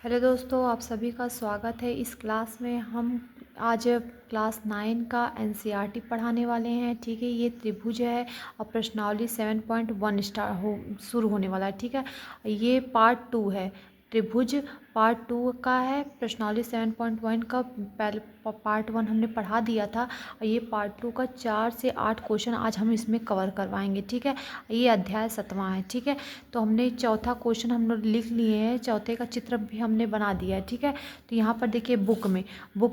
Hello दोस्तों, आप सभी का स्वागत है। इस क्लास में हम आज क्लास 9 का एनसीईआरटी पढ़ाने वाले हैं। ठीक है, ये त्रिभुज है और प्रश्नावली 7.1 शुरू होने वाला है। ठीक है, ये पार्ट 2 है। त्रिभुज पार्ट 2 का है। प्रश्नावली 7.1 का पहले पार्ट 1 हमने पढ़ा दिया था और ये पार्ट 2 का 4 से 8 क्वेश्चन आज हम इसमें कवर करवाएंगे। ठीक है, ये अध्याय 7वां है। ठीक है, तो हमने चौथा क्वेश्चन हम लोग लिख लिए हैं, चौथे का चित्र भी हमने बना दिया है। ठीक है, तो यहाँ पर देखिए बुक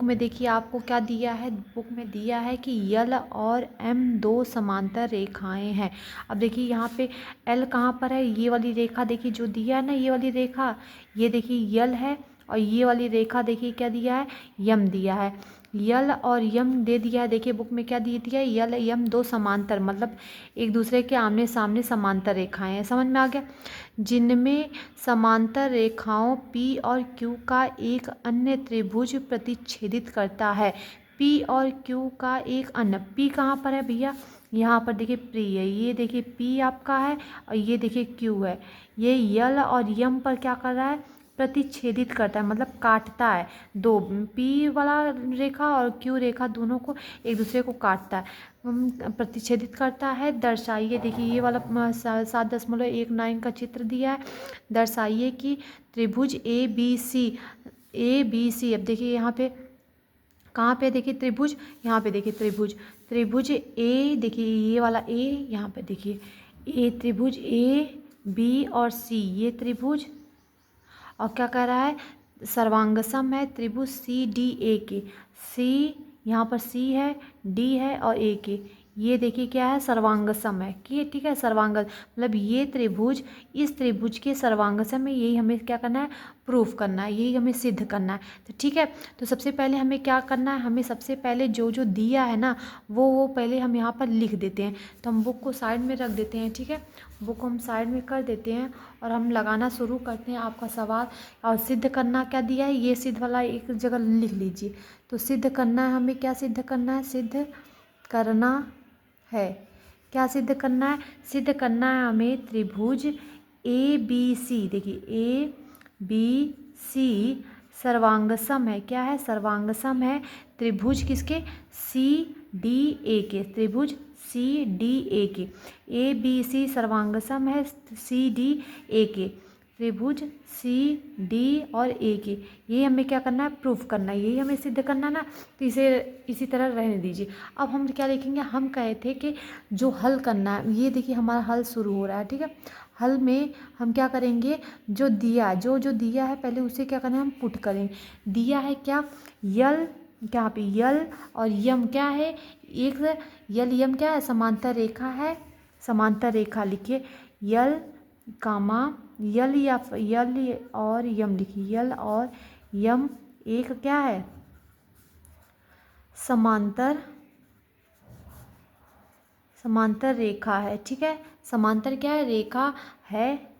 में देखिए आपको क्या दिया है। बुक में दिया है कि यल और एम दो समांतर रेखाएं हैं। अब देखिए यहाँ पे एल कहाँ पर है, ये वाली रेखा देखिए जो दिया है ना, ये वाली रेखा, ये देखिए यल है और ये वाली रेखा देखिए क्या दिया है, यम दिया है। यल और यम दे दिया है। देखिए बुक में क्या दे दिया है, यल यम दो समांतर, मतलब एक दूसरे के आमने सामने समांतर रेखाएं हैं। समझ में आ गया। जिनमें समांतर रेखाओं P और Q का एक अन्य त्रिभुज प्रतिच्छेदित करता है। P और Q का एक अन्य, P कहाँ पर है भैया, यहाँ पर देखिए प्री है, ये देखिए P आपका है और ये देखिए Q है। ये यल और यम पर क्या कर रहा है, प्रतिच्छेदित करता है, मतलब काटता है। दो P वाला रेखा और Q रेखा दोनों को एक दूसरे को काटता है, प्रतिच्छेदित करता है। दर्शाइए, देखिए ये वाला 7.19 का चित्र दिया है। दर्शाइए कि त्रिभुज ए बी सी, अब देखिए यहाँ पे कहाँ पे देखिए त्रिभुज, यहाँ पे देखिए त्रिभुज ए, देखिए ये वाला ए, यहाँ पे देखिए ए, त्रिभुज ए बी और सी, ये त्रिभुज, और क्या कह रहा है, सर्वांगसम है त्रिभुज सी डी ए के। सी, यहाँ पर सी है, डी है और ए के, ये देखिए क्या है, सर्वांगसम है। कि ठीक है, सर्वांग मतलब ये त्रिभुज इस त्रिभुज के सर्वांगसम है। यही हमें क्या करना है, प्रूफ करना है, यही हमें सिद्ध करना है। तो ठीक है, तो सबसे पहले हमें क्या करना है, हमें सबसे पहले जो जो दिया है ना वो पहले हम यहाँ पर लिख देते हैं। तो हम बुक को साइड में रख देते हैं। ठीक है, बुक को हम साइड में कर देते हैं और हम लगाना शुरू करते हैं आपका सवाल। और सिद्ध करना क्या दिया है, ये सिद्ध वाला एक जगह लिख लीजिए। तो सिद्ध करना है हमें, क्या सिद्ध करना है, सिद्ध करना है, क्या सिद्ध करना है, सिद्ध करना है हमें त्रिभुज ए बी सी, देखिए ए बी सी सर्वांगसम है। क्या है, सर्वांगसम है त्रिभुज किसके, सी डी ए के, त्रिभुज सी डी ए के। ए बी सी सर्वांगसम है सी डी ए के, त्रिभुज सी डी और ए के। ये हमें क्या करना है, प्रूफ करना है, यही हमें सिद्ध करना है ना। तो इसे इसी तरह रहने दीजिए। अब हम क्या लिखेंगे, हम कहे थे कि जो हल करना है, ये देखिए हमारा हल शुरू हो रहा है। ठीक है, हल में हम क्या करेंगे, जो दिया जो जो दिया है पहले उसे क्या करना है, हम पुट करेंगे। दिया है क्या, यल, क्या पे यल और यम क्या है, एक यल यम क्या है, समांतर रेखा है। समांतर रेखा लिखिए, यल कामा यल या यल और यम लिखिए, यल और यम एक क्या है, समांतर समांतर रेखा है। ठीक है, समांतर क्या है, रेखा है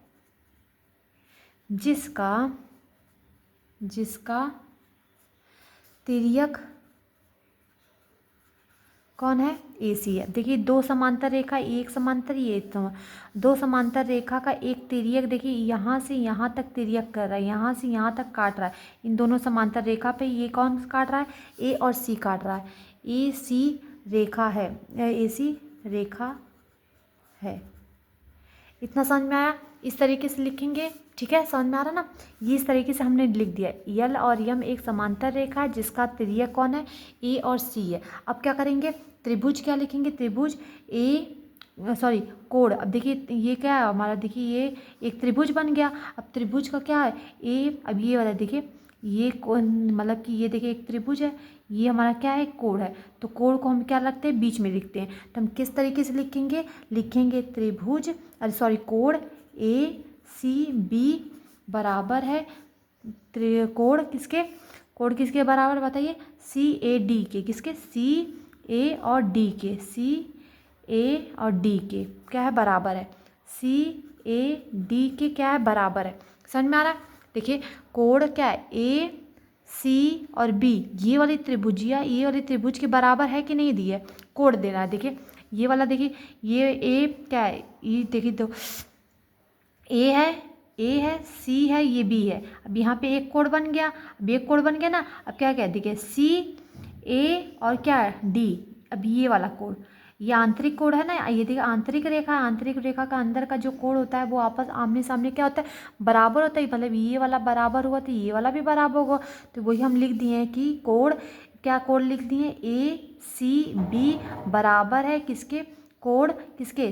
जिसका तिर्यक कौन है, ए सी है। देखिए दो समांतर रेखा, एक समांतर ये दो समांतर रेखा का एक तिर्यक, देखिए यहाँ से यहाँ तक तिर्यक कर रहा है, यहाँ से यहाँ तक काट रहा है। इन दोनों समांतर रेखा पे ये कौन काट रहा है, ए और सी काट रहा है। ए सी रेखा है, ए सी रेखा है। इतना समझ में आया, इस तरीके से लिखेंगे। ठीक है, समझ में आ रहा ना, ये इस तरीके से हमने लिख दिया। यल और यम एक समांतर रेखा है जिसका तिर्यक कौन है, ए और सी है। अब क्या करेंगे, त्रिभुज क्या लिखेंगे, त्रिभुज कोण। अब देखिए ये क्या है हमारा, देखिए ये एक त्रिभुज बन गया। अब त्रिभुज का क्या है, ए, अब ये वाला देखिए ये कोण, मतलब कि ये देखिए एक त्रिभुज है, ये हमारा क्या है, कोण है। तो कोण को हम क्या रखते हैं, बीच में लिखते हैं। तो हम किस तरीके से लिखेंगे त्रिभुज, कोण ए सी बी बराबर है कोण किसके बराबर बताइए, सी ए डी के, किसके, सी ए और डी के, सी ए और डी के क्या है, बराबर है, सी ए डी के क्या है, बराबर है। समझ में आ रहा है। देखिए कोण क्या है, ए सी और बी, ये वाली त्रिभुज के बराबर है कि नहीं दी है, कोण देना है। देखिए ये वाला, देखिए ये ए क्या है, ये देखिए तो ए है ए है, सी है, ये बी है। अब यहाँ पे एक कोण बन गया, अब एक कोण बन गया ना। अब क्या क्या देखिए सी ए और क्या है डी। अब ये वाला कोण, ये आंतरिक कोण है ना, ये देखिए आंतरिक रेखा, आंतरिक रेखा का अंदर का जो कोण होता है वो आपस आमने सामने क्या होता है, बराबर होता है। मतलब ये वाला बराबर हुआ तो ये वाला भी बराबर होगा। तो वही हम लिख दिए हैं कि कोण, क्या कोण लिख दिए, ए सी बी बराबर है किसके, कोण किसके,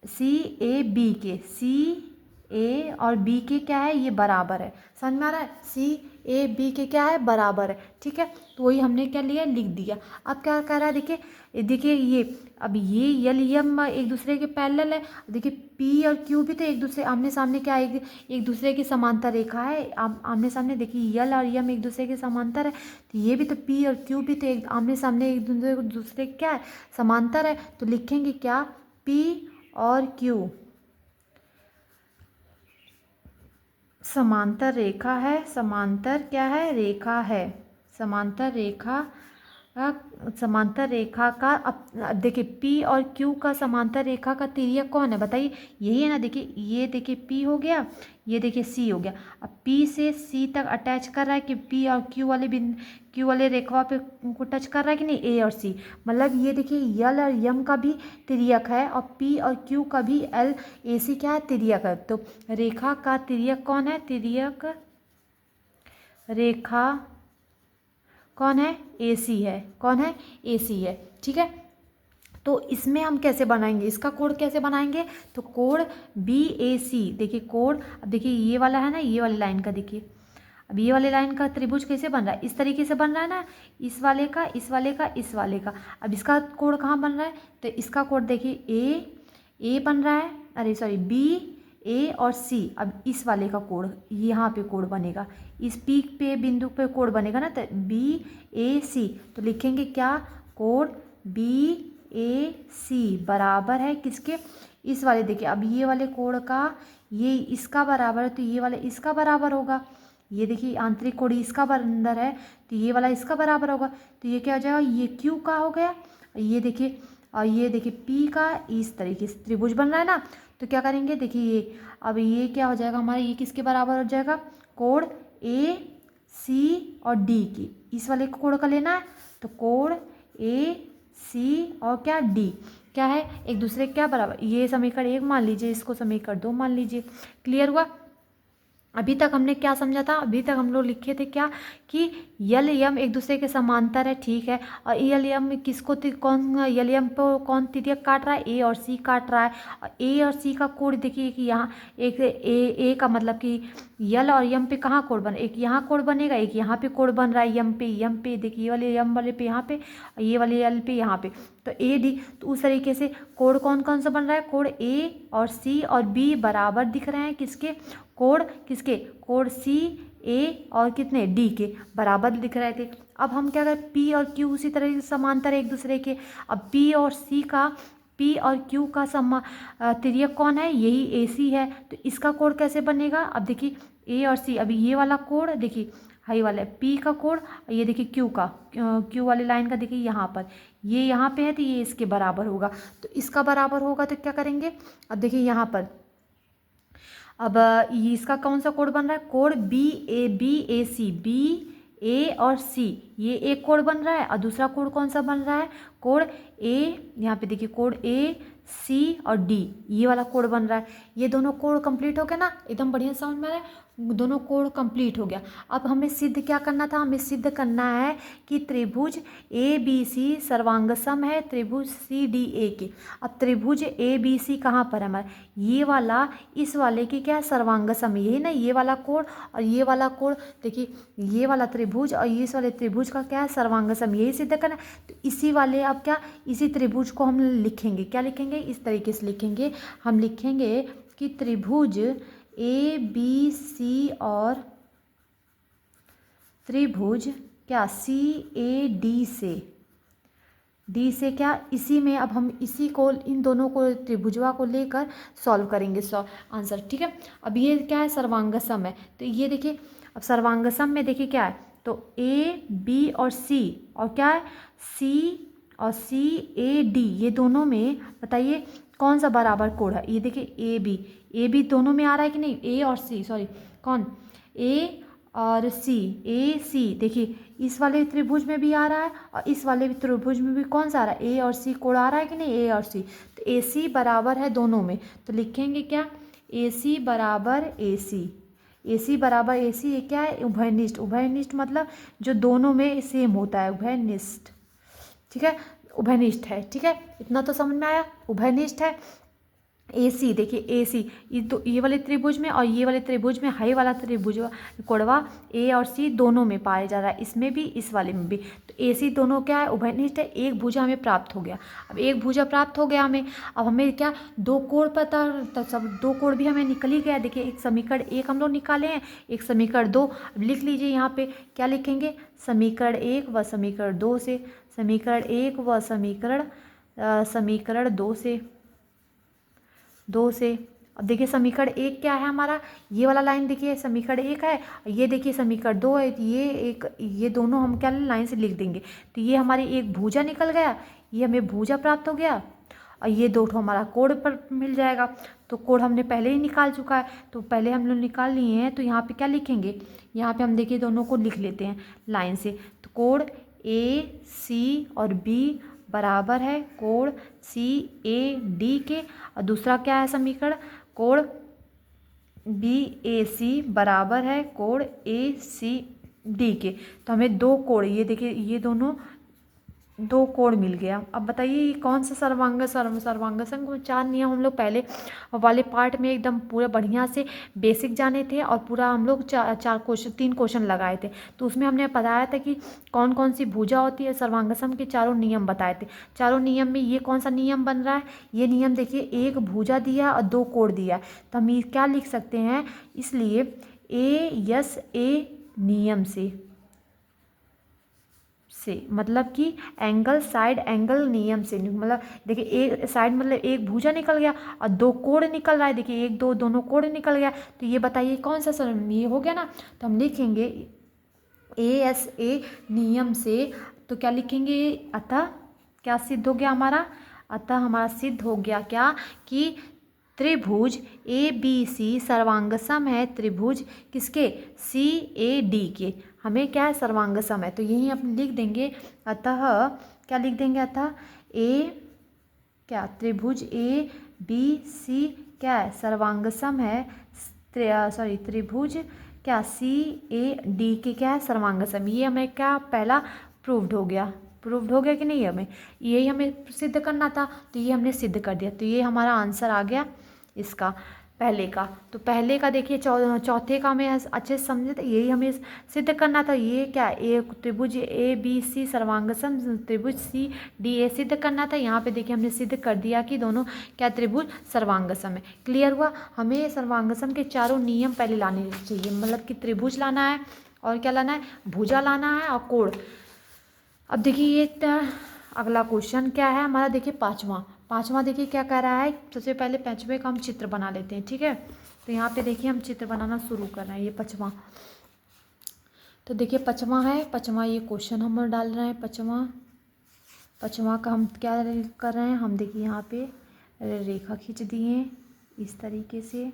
सी ए बी के, सी ए और बी के क्या है, ये बराबर है। समझ में आ रहा है, सी ए बी के क्या है, बराबर है। ठीक है, तो वही हमने क्या लिया, लिख दिया। अब क्या कह रहा है, देखिए देखिए ये, अब ये यल यम एक दूसरे के पैरेलल है। देखिए पी और क्यू भी तो एक दूसरे आमने सामने क्या, एक दूसरे की समांतर रेखा है, आमने सामने। देखिए यल और यम एक दूसरे के समांतर है, तो ये भी तो पी और क्यू भी तो एक आमने सामने एक दूसरे के क्या है, समांतर है। तो लिखेंगे क्या, पी और क्यू समांतर रेखा है, समांतर क्या है, रेखा है, समांतर रेखा, समांतर रेखा का। अब देखिए पी और क्यू का समांतर रेखा का तिर्यक कौन है, बताइए, यही है ना। देखिए ये देखिए पी हो गया, ये देखिए सी हो गया। अब पी से सी तक अटैच कर रहा है कि पी और क्यू वाले क्यू वाले रेखा पे को टच कर रहा है कि नहीं, ए और सी। मतलब ये देखिए यल और यम का भी तिर्यक है और पी और क्यू का भी एल ए सी क्या है, तिर्यक है। तो रेखा का तिर्यक कौन है, तिर्यक रेखा कौन है, ए सी है। कौन है, ए सी है। ठीक है, तो इसमें हम कैसे बनाएंगे, इसका कोण कैसे बनाएंगे, तो कोण बी ए सी। देखिए कोण, अब देखिए ये वाला है ना, ये वाली लाइन का देखिए, अब ये वाले लाइन का त्रिभुज कैसे बन रहा है, इस तरीके से बन रहा है ना, इस वाले का, इस वाले का, इस वाले का। अब इसका कोण कहाँ बन रहा है, तो इसका कोण देखिए ए बन रहा है, अरे सॉरी बी ए और सी। अब इस वाले का कोण, यहाँ पे कोण बनेगा, इस पीक पे बिंदु पे कोण बनेगा ना, तो बी ए सी। तो लिखेंगे क्या, कोण बी ए सी बराबर है किसके, इस वाले। देखिए अब ये वाले कोण का, ये इसका बराबर है तो ये वाला इसका बराबर होगा। ये देखिए आंतरिक कोण इसका अंदर है तो ये वाला इसका बराबर होगा। तो ये क्या हो जाएगा, ये क्यू का हो गया, ये देखिए, और ये देखिए पी का, इस तरीके से त्रिभुज बन रहा है ना। तो क्या करेंगे, देखिए ये, अब ये क्या हो जाएगा हमारा, ये किसके बराबर हो जाएगा, कोण ए सी और डी की। इस वाले कोण का लेना है, तो कोण ए सी और क्या डी क्या है, एक दूसरे क्या बराबर। ये समीकरण 1 मान लीजिए, इसको समीकरण 2 मान लीजिए। क्लियर हुआ। अभी तक हमने क्या समझा था, अभी तक हम लोग लिखे थे क्या, कि यल यम एक दूसरे के समांतर है, ठीक है। और यल यम किसको, कौन यल यम पे कौन तिर्यक काट रहा है, ए और सी काट रहा है। और ए और सी का कोण देखिए कि यहाँ एक ए का मतलब कि यल और यम पे कहाँ कोण बन, एक यहाँ कोण बनेगा, एक यहाँ पे कोण बन रहा है, यम पे देखिए, ये वाले यम वाले पे यहाँ पे, और ये वाले यल पे यहाँ पे, तो ए डी। तो उस तरीके से कोण कौन कौन सा बन रहा है, कोण ए और सी और बी बराबर दिख रहे हैं किसके, कोण किसके, कोण सी ए और कितने डी के बराबर दिख रहे थे। अब हम क्या करें, पी और क्यू उसी तरह से समांतर है एक दूसरे के। अब पी और सी का, पी और क्यू का तिर्यक कौन है, यही ए सी है। तो इसका कोण कैसे बनेगा, अब देखिए ए और सी, अभी ये वाला कोण देखिए, हाई वाला पी का कोण, ये देखिए क्यू का, क्यू वाली लाइन का देखिए यहाँ पर, ये यहाँ पे है तो ये इसके बराबर होगा। तो इसका बराबर होगा तो क्या करेंगे, अब देखिए यहाँ पर, अब ये इसका कौन सा कोण बन रहा है, कोण बी ए सी, बी ए और सी, ये एक कोण बन रहा है। और दूसरा कोण कौन सा बन रहा है, कोण ए, यहाँ पे देखिए कोण ए सी और डी, ये वाला कोण बन रहा है। ये दोनों कोण कंप्लीट हो गया ना, एकदम बढ़िया समझ में आ रहा है, दोनों कोण कंप्लीट हो गया। अब हमें सिद्ध क्या करना था, हमें सिद्ध करना है कि त्रिभुज ए बी सी सर्वांगसम है त्रिभुज सी डी ए के। अब त्रिभुज ए बी सी कहाँ पर है हमारा, ये वाला इस वाले की क्या है, सर्वांगसम, यही ना, ये वाला कोण और ये वाला कोण, देखिए ये वाला त्रिभुज और इस वाले त्रिभुज का क्या है, सर्वांगसम, यही सिद्ध करना। तो इसी वाले, अब क्या, इसी त्रिभुज को हम लिखेंगे, क्या लिखेंगे, इस तरीके से लिखेंगे, हम लिखेंगे कि त्रिभुज ए बी सी और त्रिभुज क्या सी ए डी से क्या, इसी में अब हम इसी को, इन दोनों को त्रिभुजवा को लेकर सॉल्व करेंगे आंसर। ठीक है, अब ये क्या है, सर्वांगसम है। तो ये देखिए, अब सर्वांगसम में देखिए क्या है, तो ए बी और सी और क्या है, सी और सी ए डी, ये दोनों में बताइए कौन सा बराबर कोण है, ये देखिए ए बी दोनों में आ रहा है कि नहीं, ए और सी, सॉरी कौन, ए और सी, ए सी, देखिए इस वाले त्रिभुज में भी आ रहा है और इस वाले त्रिभुज में भी कौन सा आ रहा है, ए और सी कोण आ रहा है कि नहीं, ए और सी। तो ए सी बराबर है दोनों में, तो लिखेंगे क्या, ए सी बराबर ए सी, ए सी बराबर ए सी, ये क्या है, उभयनिष्ठ। उभयनिष्ठ मतलब जो दोनों में सेम होता है, उभयनिष्ठ, ठीक है, उभयनिष्ठ है, ठीक है, इतना तो समझ में आया, उभयनिष्ठ है। ए सी, देखिए ए सी, ये वाले त्रिभुज में और ये वाले त्रिभुज में, हाई वाला त्रिभुज कोणवा ए और सी दोनों में पाया जा रहा है, इसमें भी इस वाले में भी। तो ए सी दोनों क्या है, उभयनिष्ठ है। एक भुजा हमें प्राप्त हो गया। अब एक भुजा प्राप्त हो गया हमें, अब हमें क्या, दो कोण पता, तो सब दो कोण भी हमें निकल ही गया। देखिए एक समीकरण एक हम लोग निकाले हैं, एक समीकरण दो। अब लिख लीजिए यहाँ पे क्या लिखेंगे, समीकरण एक व समीकरण दो से, समीकरण एक व समीकरण दो से। अब देखिए समीकरण एक क्या है हमारा, ये वाला लाइन देखिए समीकरण एक है, ये देखिए समीकरण दो है, ये दोनों हम क्या लाइन से लिख देंगे। तो ये हमारी एक भुजा निकल गया, ये हमें भुजा प्राप्त हो गया और ये दो हमारा कोण पर मिल जाएगा। तो कोण हमने पहले ही निकाल चुका है, तो पहले हम लोग निकाल लिए हैं। तो यहाँ पे क्या लिखेंगे, यहाँ पे हम देखिए दोनों को लिख लेते हैं लाइन से। तो कोण ए सी और बी बराबर है कोण सी ए डी के, और दूसरा क्या है समीकरण, कोण बी ए सी बराबर है कोण ए सी डी के। तो हमें दो कोण, ये देखिए ये दोनों दो कोण मिल गया। अब बताइए ये कौन सा सर्वांगसम को चार नियम हम लोग पहले वाले पार्ट में एकदम पूरा बढ़िया से बेसिक जाने थे और पूरा हम लोग तीन क्वेश्चन लगाए थे। तो उसमें हमने बताया था कि कौन कौन सी भुजा होती है, सर्वांगसम के चारों नियम बताए थे। चारों नियम में ये कौन सा नियम बन रहा है, ये नियम देखिए एक भुजा दिया और दो कोण दिया है। तो हम ये क्या लिख सकते हैं, इसलिए ए नियम से मतलब कि एंगल साइड एंगल नियम से, मतलब देखिए एक साइड मतलब एक भुजा निकल गया और दो कोण निकल रहा है, देखिए एक दो दोनों कोण निकल गया। तो ये बताइए कौन सा ये हो गया ना। तो हम लिखेंगे ए नियम से, तो क्या लिखेंगे, अतः क्या सिद्ध हो गया हमारा, अतः हमारा सिद्ध हो गया क्या कि त्रिभुज ए बी सी सर्वांगसम है त्रिभुज किसके, सी ए डी के। हमें क्या है, सर्वांगसम है। तो यही हम लिख देंगे, अतः क्या लिख देंगे, अतः क्या त्रिभुज ए बी सी क्या है, सर्वांगसम है, त्रिभुज क्या सी ए डी के क्या है, सर्वांगसम। ये हमें क्या पहला प्रूव्ड हो गया कि नहीं, हमें यही हमें सिद्ध करना था, तो ये हमने सिद्ध कर दिया। तो ये हमारा आंसर आ गया इसका पहले का। तो पहले का देखिए चौथे का हमें अच्छे से समझे, तो यही हमें सिद्ध करना था। ये क्या, एक त्रिभुज ए बी सी सर्वांगसम त्रिभुज सी डी ए सिद्ध करना था। यहाँ पे देखिए हमने सिद्ध कर दिया कि दोनों क्या त्रिभुज सर्वांगसम है। क्लियर हुआ। हमें सर्वांगसम के चारों नियम पहले लाने चाहिए, मतलब कि त्रिभुज लाना है और क्या लाना है, भुजा लाना है और कोण। अब देखिए ये अगला क्वेश्चन क्या है हमारा, देखिए पाँचवा देखिए क्या कह रहा है। सबसे पहले पाँचवें का हम चित्र बना लेते हैं, ठीक है। तो यहाँ पे देखिए हम चित्र बनाना शुरू कर रहे हैं, ये पाँचवा। तो देखिए पाँचवा ये क्वेश्चन हम डाल रहे हैं। पाँचवा का हम क्या कर रहे हैं, हम देखिए यहाँ पे रेखा खींच दिए इस तरीके से,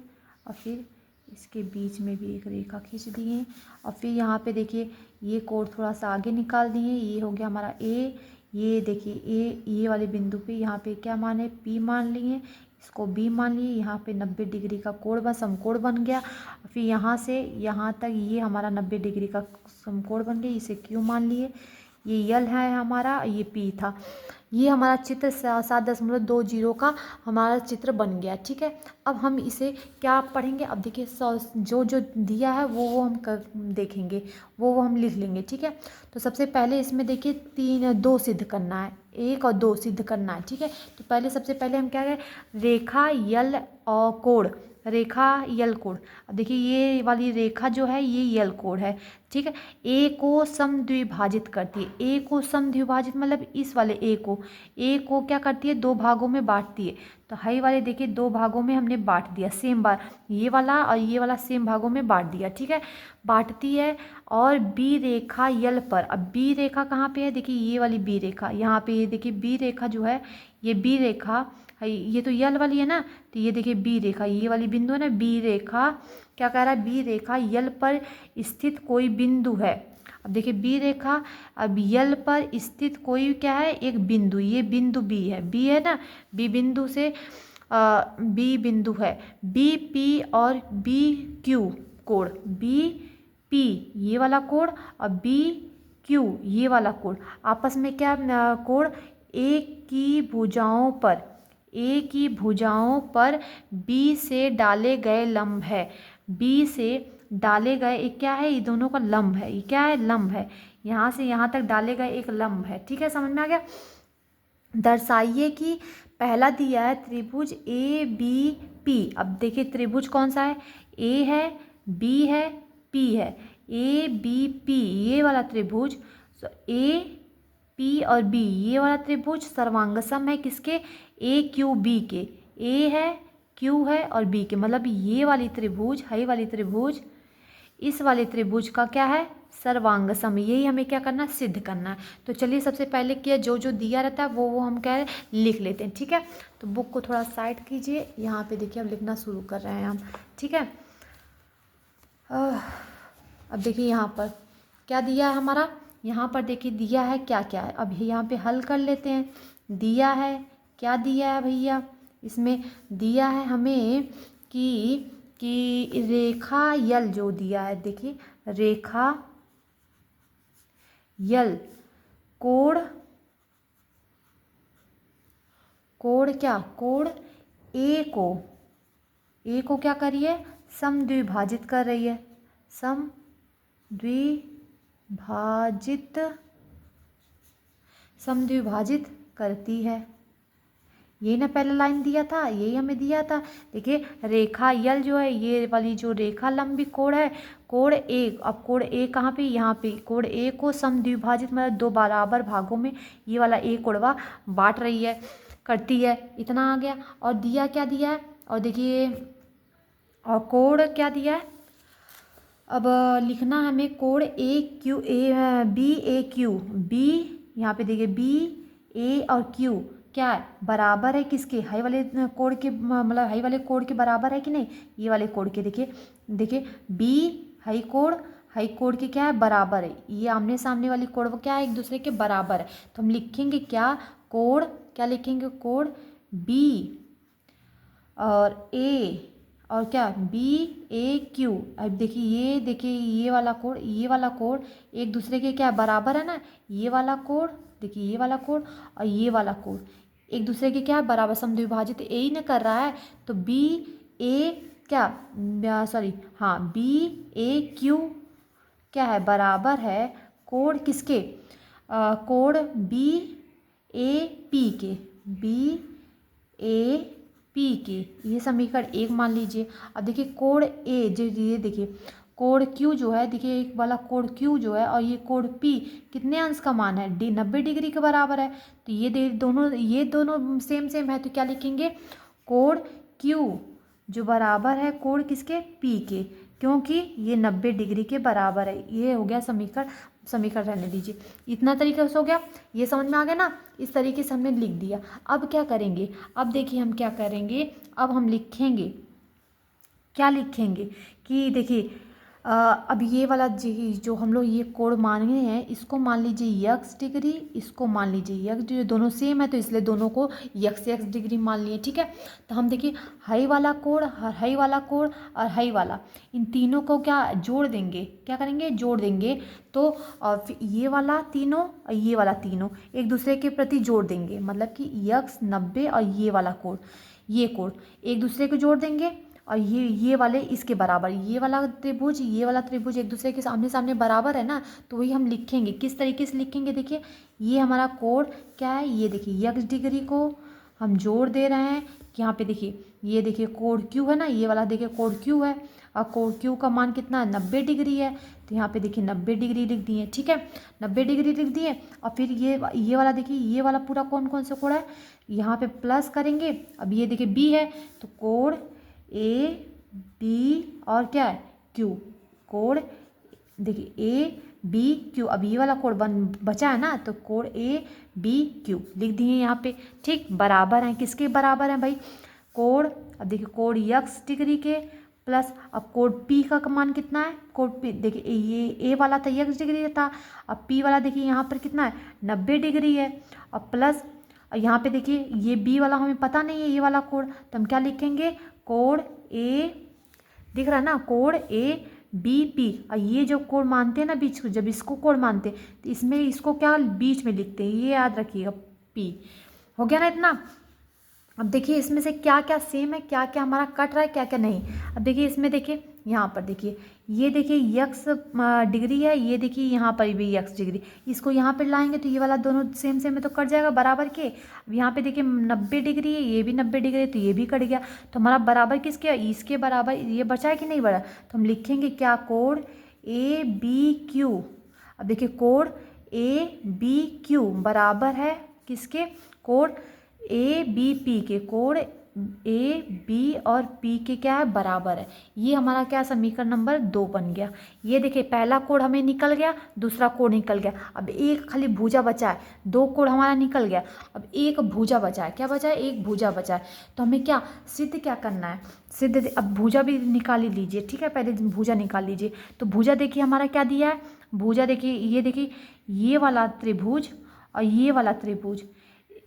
और फिर इसके बीच में भी एक रेखा खींच दिए, और फिर यहाँ पे देखिए ये कोण थोड़ा सा आगे निकाल दिए। ये हो गया हमारा ए, ये देखिए ये वाले बिंदु पे यहाँ पे क्या मान है, पी मान लिए, इसको बी मान लिए। यहाँ पे 90 डिग्री का कोण बन समकोण बन गया। फिर यहाँ से यहाँ तक ये हमारा 90 डिग्री का समकोण बन गया, इसे क्यू मान लिए। ये यल है हमारा, ये पी था। ये हमारा चित्र 7.20 का हमारा चित्र बन गया, ठीक है। अब हम इसे क्या पढ़ेंगे, अब देखिए जो दिया है वो हम देखेंगे, वो हम लिख लेंगे, ठीक है। तो सबसे पहले इसमें देखिए दो सिद्ध करना है, एक और दो सिद्ध करना है, ठीक है। तो पहले सबसे पहले हम क्या करें, रेखा यल और कोण, रेखा यल कोण। अब देखिए ये वाली रेखा जो है ये यल कोण है, ठीक है। ए को समद्विभाजित करती है, ए को समद्विभाजित मतलब इस वाले ए को क्या करती है, दो भागों में बांटती है। तो हाई वाले देखिए दो भागों में हमने बांट दिया, सेम बार ये वाला और ये वाला सेम भागों में बांट दिया, ठीक है, बांटती है। और बी रेखा यल पर, अब बी रेखा कहाँ पे है, देखिए ये वाली बी रेखा यहाँ पे, ये देखिए बी रेखा जो है, ये बी रेखा ये तो यल वाली है ना, तो ये देखिए बी रेखा, ये वाली बिंदु है ना, बी रेखा क्या कह रहा है, बी रेखा यल पर स्थित कोई बिंदु है। अब देखिए बी रेखा, अब यल पर स्थित कोई क्या है, एक बिंदु, ये बिंदु बी है ना, बी बिंदु से बी बिंदु है, बी पी और बी क्यू कोण, बी पी ये वाला कोण और बी क्यू ये वाला कोण आपस में क्या कोण, एक की भुजाओं पर बी से डाले गए लंब है, बी से डाले गए एक क्या है, ये दोनों का लंब है, ये क्या है, लंब है, यहाँ से यहाँ तक डाले गए एक लंब है। ठीक है, समझ में आ गया। दर्शाइए कि पहला दिया है त्रिभुज ए बी पी। अब देखिए त्रिभुज कौन सा है, ए है, बी है, पी है, ए बी पी ये वाला त्रिभुज, ए पी और बी ये वाला त्रिभुज सर्वांगसम है किसके, ए क्यू बी के, ए है, क्यू है और बी के, मतलब ये वाली त्रिभुज है, वाली त्रिभुज इस वाले त्रिभुज का क्या है, सर्वांग सम, यही हमें क्या करना है, सिद्ध करना है। तो चलिए सबसे पहले क्या जो जो दिया रहता है वो हम क्या है लिख लेते हैं। ठीक है, तो बुक को थोड़ा साइड कीजिए, यहाँ पे देखिए अब लिखना शुरू कर रहे हैं हम। ठीक है, अब देखिए यहाँ पर क्या दिया है हमारा, यहाँ पर देखिए दिया है क्या क्या है, अब यहाँ पे हल कर लेते हैं। दिया है, क्या दिया है भैया, इसमें दिया है हमें कि रेखा यल जो दिया है, देखिए रेखा यल कोण क्या, कोण ए को क्या करिए, समद्विभाजित कर रही है, समद्विभाजित करती है। यही ना पहला लाइन दिया था, यही हमें दिया था। देखिए रेखा यल जो है, ये वाली जो रेखा लंबी कोण है, कोण ए, अब कोण ए कहाँ पे, यहाँ पे, कोण ए को समद्विभाजित मतलब दो बराबर भागों में ये वाला ए कोणवा बांट रही है, करती है, इतना आ गया। और दिया क्या दिया है, और देखिए और कोण क्या दिया है, अब लिखना हमें कोण A Q A B A Q, B यहाँ पे देखिए बी ए और क्यू क्या है, बराबर है किसके, हाई वाले कोण के, मतलब हाई वाले कोण के बराबर है कि नहीं, ये वाले कोण के। देखिए बी हाई कोण के क्या है, बराबर है, ये आमने सामने वाली कोण वो क्या है, एक दूसरे के बराबर है। तो हम लिखेंगे क्या, कोण क्या लिखेंगे, कोण बी और ए और क्या, बी ए क्यू। अब देखिए ये वाला कोण एक दूसरे के क्या बराबर है ना, ये वाला कोण देखिए, ये वाला कोण और ये वाला कोण एक दूसरे के क्या बराबर, समद्विभाजित ए ही न कर रहा है, तो बी ए क्या सॉरी हाँ बी ए क्यू क्या है, बराबर है कोण किसके, कोण बी ए पी के, बी ए पी के, ये समीकरण 1 मान लीजिए। अब देखिए कोण ए जो ये देखिए कोण क्यू जो है, देखिए एक वाला कोण क्यू जो है और ये कोण पी कितने अंश का मान है, 90 डिग्री के बराबर है। तो ये दोनों सेम है, तो क्या लिखेंगे, कोण क्यू जो बराबर है कोण किसके, पी के, क्योंकि ये 90 डिग्री के बराबर है। ये हो गया समीकरण रहने दीजिए, इतना तरीके से हो गया, ये समझ में आ गया ना। इस तरीके से हमने लिख दिया। अब क्या करेंगे, अब देखिए हम क्या करेंगे, अब हम लिखेंगे, क्या लिखेंगे कि देखिए अब ये वाला जो हम लोग ये कोण मान रहे हैं, इसको मान लीजिए x डिग्री, इसको मान लीजिए x डिग्री, दोनों सेम है तो इसलिए दोनों को x डिग्री मान लिए। ठीक है, तो हम देखिए हाई वाला कोण और हाई वाला, इन तीनों को क्या जोड़ देंगे, क्या करेंगे, जोड़ देंगे। तो फिर ये वाला तीनों और ये वाला तीनों एक दूसरे के प्रति जोड़ देंगे, मतलब कि x 90 और ये वाला कोण एक दूसरे को जोड़ देंगे, और ये वाले इसके बराबर, ये वाला त्रिभुज एक दूसरे के सामने सामने बराबर है ना, तो वही हम लिखेंगे। किस तरीके से लिखेंगे, देखिए ये हमारा कोण क्या है, ये देखिए x डिग्री को हम जोड़ दे रहे हैं, यहाँ पे देखिए ये देखिए कोण क्यू है ना, ये वाला देखिए कोण क्यू है और कोण क्यू का मान कितना है, 90 डिग्री है, तो यहाँ पे देखिए 90 डिग्री लिख दिए। ठीक है, 90 डिग्री लिख दिए। और फिर ये वाला देखिए, ये वाला पूरा कौन से कोण है, यहाँ पे प्लस करेंगे। अब ये देखिए बी है, तो कोण ए बी और क्या है क्यू, कोण देखिए ए बी क्यू। अब ये वाला कोण बचा है ना, तो कोण ए बी क्यू लिख दिए यहाँ पे। ठीक, बराबर हैं, किसके बराबर हैं भाई? कोण, अब देखिए कोण x डिग्री के प्लस, अब कोण P का मान कितना है? कोण P देखिए ये A वाला था x डिग्री था, अब P वाला देखिए यहाँ पर कितना है? 90 डिग्री है। अब प्लस यहाँ पे देखिए ये B वाला हमें पता नहीं है, ये वाला कोण, तो हम क्या लिखेंगे? कोण A, दिख रहा है ना, कोण ए बी पी। और ये जो कोण मानते हैं ना बीच को, जब इसको कोण मानते हैं तो इसमें इसको क्या बीच में लिखते हैं, ये याद रखिएगा, पी। हो गया ना इतना? अब देखिए इसमें से क्या क्या सेम है, क्या क्या हमारा कट रहा है, क्या क्या नहीं। अब देखिए इसमें देखिए यहाँ पर देखिए, ये देखिए x डिग्री है, ये देखिए यहाँ पर भी x डिग्री, इसको यहाँ पर लाएंगे तो ये वाला दोनों सेम सेम में तो कट जाएगा बराबर के। अब यहाँ पे देखिए 90 डिग्री है, ये भी 90 डिग्री है, तो ये भी कट गया। तो हमारा बराबर किसके? इसके बराबर ये बचा है कि नहीं बचा? तो हम लिखेंगे क्या? कोण ए बी क्यू। अब देखिए कोण ए बी क्यू बराबर है किसके? कोण ए बी पी के। कोण ए बी और पी के क्या है? बराबर है। ये हमारा क्या समीकरण नंबर 2 बन गया। ये देखिए पहला कोण हमें निकल गया, दूसरा कोण निकल गया, अब एक खाली भुजा बचा है। 2 कोण हमारा निकल गया, अब एक भुजा बचा है। क्या बचा है? एक भुजा बचा है। तो हमें क्या सिद्ध क्या करना है? सिद्ध, अब भुजा भी निकाल ही लीजिए, ठीक है, पहले भुजा निकाल लीजिए। तो भुजा देखिए हमारा क्या दिया है? भुजा देखिए, ये देखिए ये वाला त्रिभुज और ये वाला त्रिभुज